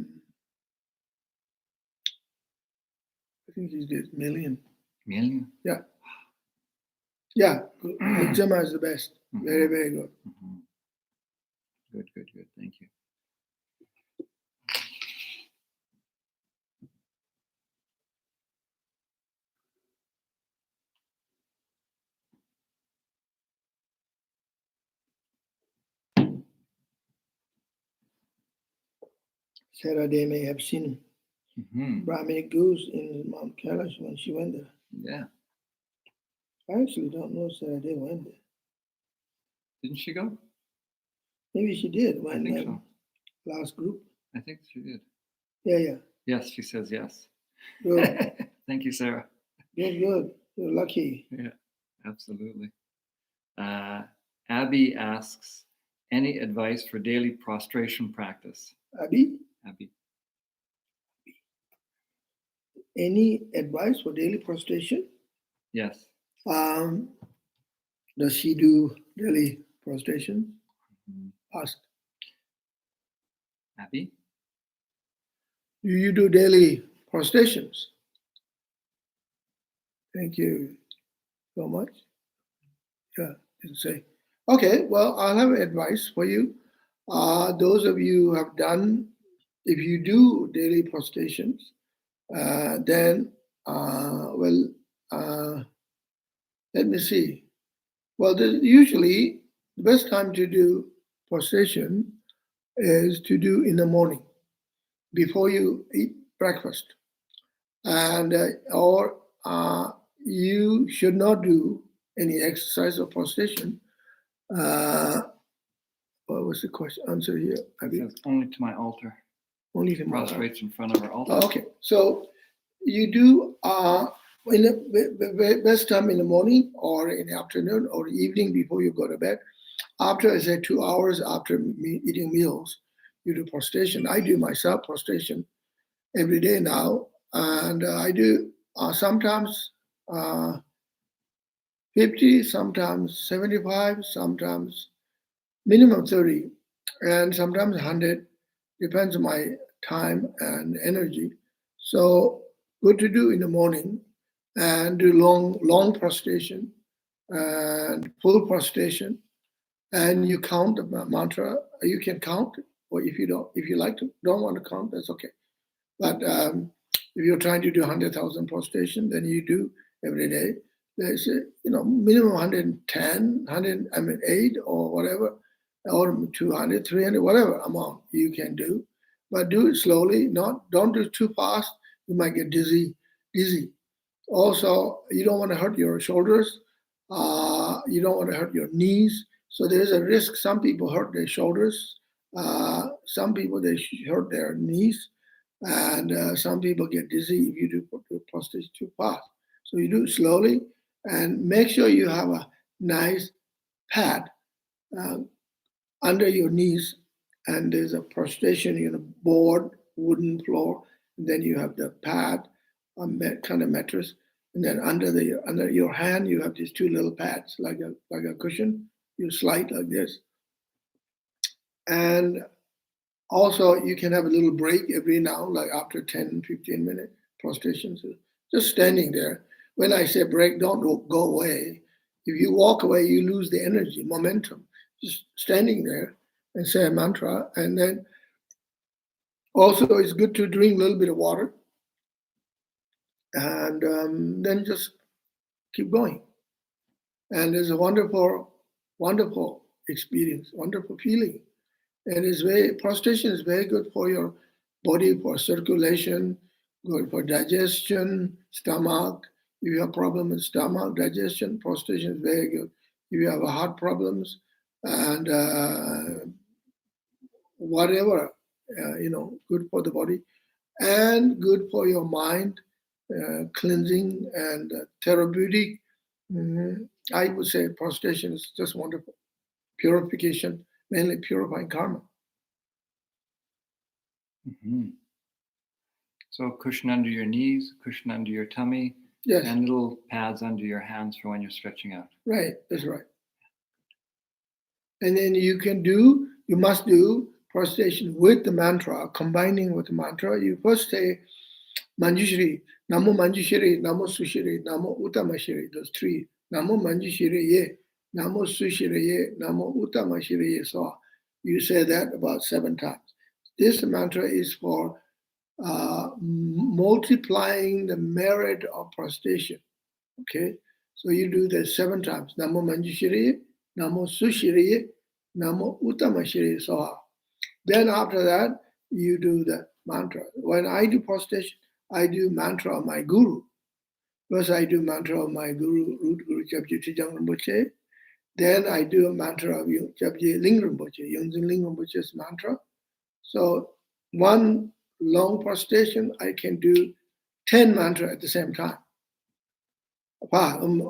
think he did million. Million? Yeah. Yeah, miksema is the best. Mm-hmm. Very, very good. Mm-hmm. Good. Thank you. Sarah Day may have seen Brahminic gurus in Mount Kailash when she went there. Yeah. I actually don't know if Sarah Day went there. Didn't she go? Maybe she did. I think so. Last group. I think she did. Yeah. Yes, she says yes. Good. Thank you, Sarah. Good. You're lucky. Yeah, absolutely. Abby asks, any advice for daily prostration practice? Abby? Abby. Any advice for daily prostration? Yes. Does she do daily prostration? Ask. Abby? Do you do daily prostrations? Thank you so much. Yeah, didn't say. Okay, well, I'll have advice for you. Those of you who have done, if you do daily prostrations, then, let me see. Well, usually the best time to do prostration is to do in the morning before you eat breakfast. And or you should not do any exercise or prostration. What was the question? Answer here. It says only to my altar. Only to my altar. Prostrates in front of our altar. Okay, so you do in the best time in the morning or in the afternoon or evening before you go to bed. After, I say 2 hours after eating meals, you do prostration. I do myself prostration every day now, and I do sometimes 50, sometimes 75, sometimes minimum 30, and sometimes 100. Depends on my time and energy. So good to do in the morning and do long prostration and full prostration. And you count the mantra. You can count, or if you don't want to count, that's okay. But if you're trying to do 100,000 prostration, then you do every day. There's minimum 110, 8 or whatever, or 200, 300, whatever amount you can do. But do it slowly. Don't do it too fast. You might get dizzy. Also, you don't want to hurt your shoulders. You don't want to hurt your knees. So there's a risk. Some people hurt their shoulders. Some people they hurt their knees, and some people get dizzy if you do prostate too fast. So you do it slowly, and make sure you have a nice pad uh, under your knees, and there's a prostration, board, wooden floor, and then you have the pad, kind of mattress, and then under your hand you have these two little pads like a cushion. You slide like this, and also you can have a little break every now, like after 10-15 minute prostration. So just standing there. When I say break, don't go away. If you walk away, you lose the energy, momentum. Just standing there and say a mantra, and then also it's good to drink a little bit of water, and then just keep going. And it's a wonderful, wonderful experience, wonderful feeling. And prostration is very good for your body, for circulation, good for digestion, stomach. If you have problem with stomach, digestion, prostration is very good. If you have heart problems and whatever, good for the body and good for your mind, cleansing and therapeutic. I would say prostration is just wonderful. Purification, mainly purifying karma. Mm-hmm. So cushion under your knees, cushion under your tummy, Yes. and little pads under your hands for when you're stretching out. Right, that's right. And then you must do prostration with the mantra, combining with the mantra. You first say Manjushri, Namo Manjushri, Namo Sushri, Namo Uttamashri, those three. Namo Manjushri Ye, Namo Sushri Ye, Namo Uttamashri Ye. So you say that about 7 times. This mantra is for multiplying the merit of prostration. Okay, so you do that 7 times. Namo Manjushri, Namo Sushri, Namo Uttamashri Soha. Then after that, you do the mantra. When I do prostration, I do mantra of my guru. First, I do mantra of my guru, root guru Japji Trijang Rinpoche. Then I do a mantra of Japji Ling Rinpoche, Yungzin Ling Rinpoche's mantra. So one long prostration, I can do 10 mantra at the same time. Or Ling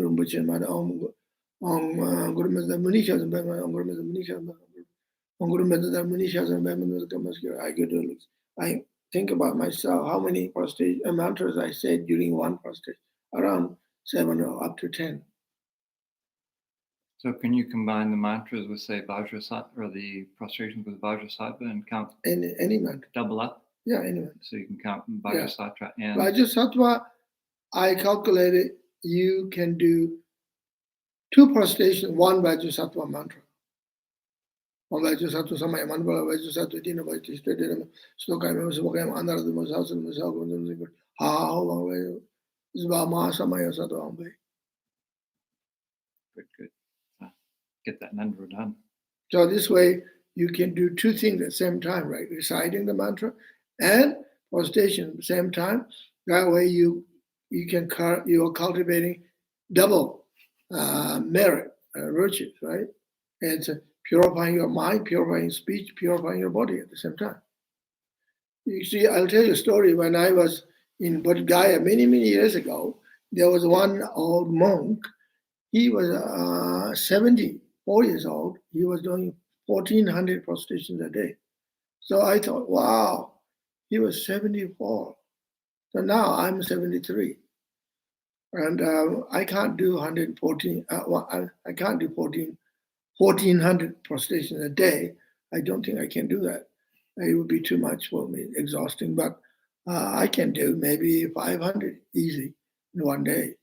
Rinpoche, I think about myself, how many mantras I said during one prostration, around 7 or up to 10. So can you combine the mantras with, say, Vajrasattva, or the prostrations with Vajrasattva, and count any mantra? Double up? Yeah, any mantra. So you can count Vajrasattva and... Vajrasattva, I calculated you can do 2 prostrations, 1 Vajrasattva mantra. One Vajrasattva Samaya Manvala, Vajrasattva Dina Vajrasattva, Slokayam, Svokayam, Anarada Masasam, Masakam, how Zvama Samaya Sattva. Good. Get that mantra done. So this way you can do 2 things at the same time, right? Reciting the mantra and prostration at the same time. That way you are cultivating double merit, virtues, right? And it's purifying your mind, purifying speech, purifying your body at the same time. You see, I'll tell you a story. When I was in Bodh Gaya many, many years ago, there was one old monk. He was 74 years old. He was doing 1,400 prostrations a day. So I thought, wow, he was 74. So now I'm 73. And I can't do 114, I can't do 1,400 prostrations a day. I don't think I can do that. It would be too much for me, exhausting. But I can do maybe 500 easy in one day.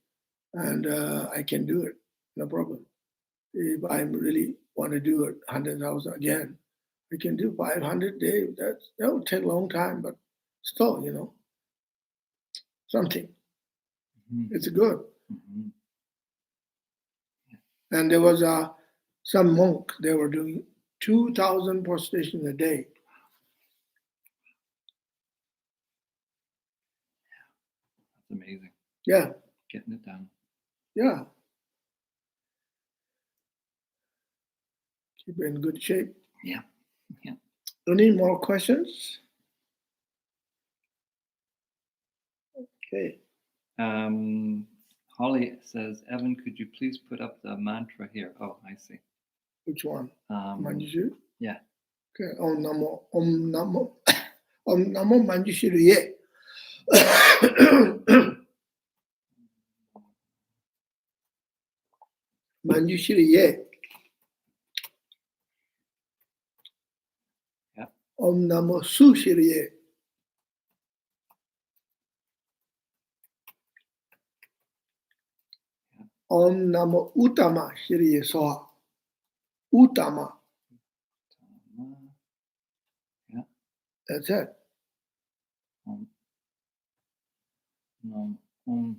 And I can do it, no problem. If I really want to do it 100,000 again, I can do 500 a day. That will take a long time, but still, something. Mm-hmm. It's good. Mm-hmm. And there was some monk, they were doing 2,000 prostrations a day. Yeah, getting it done. yeah. Keep in good shape. Yeah. Yeah. Any more questions? Okay. Holly says, Evan, could you please put up the mantra here? Oh, I see. Which one? Um, Manjushri? yeah. Okay. Om Namo. Om Namo. Om Namo Manjushri. Manjushri. Yeah. Om Namo Sushri. Om Namo Uttama Shri Soha. Uttama. Yeah. That's it. Om Om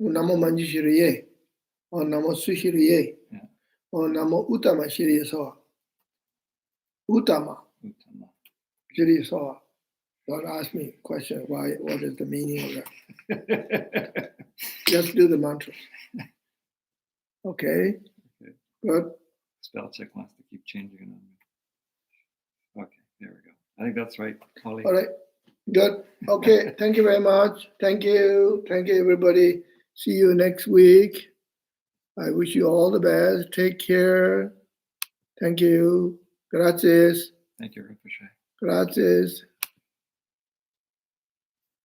Namo Manjushri. Om Namo Sushri. Yeah. Om Namo Uttama Shri Soha. Uttama Uttama. Shri Soha. Don't ask me a question. Why? What is the meaning of that? Just do the mantra. Okay. Okay. Good. Spell check wants to keep changing it on me. Okay, there we go. I think that's right, Holly. All right. Good. Okay. Thank you very much. Thank you. Thank you, everybody. See you next week. I wish you all the best. Take care. Thank you. Gracias. Thank you, Rinpoche. Gracias.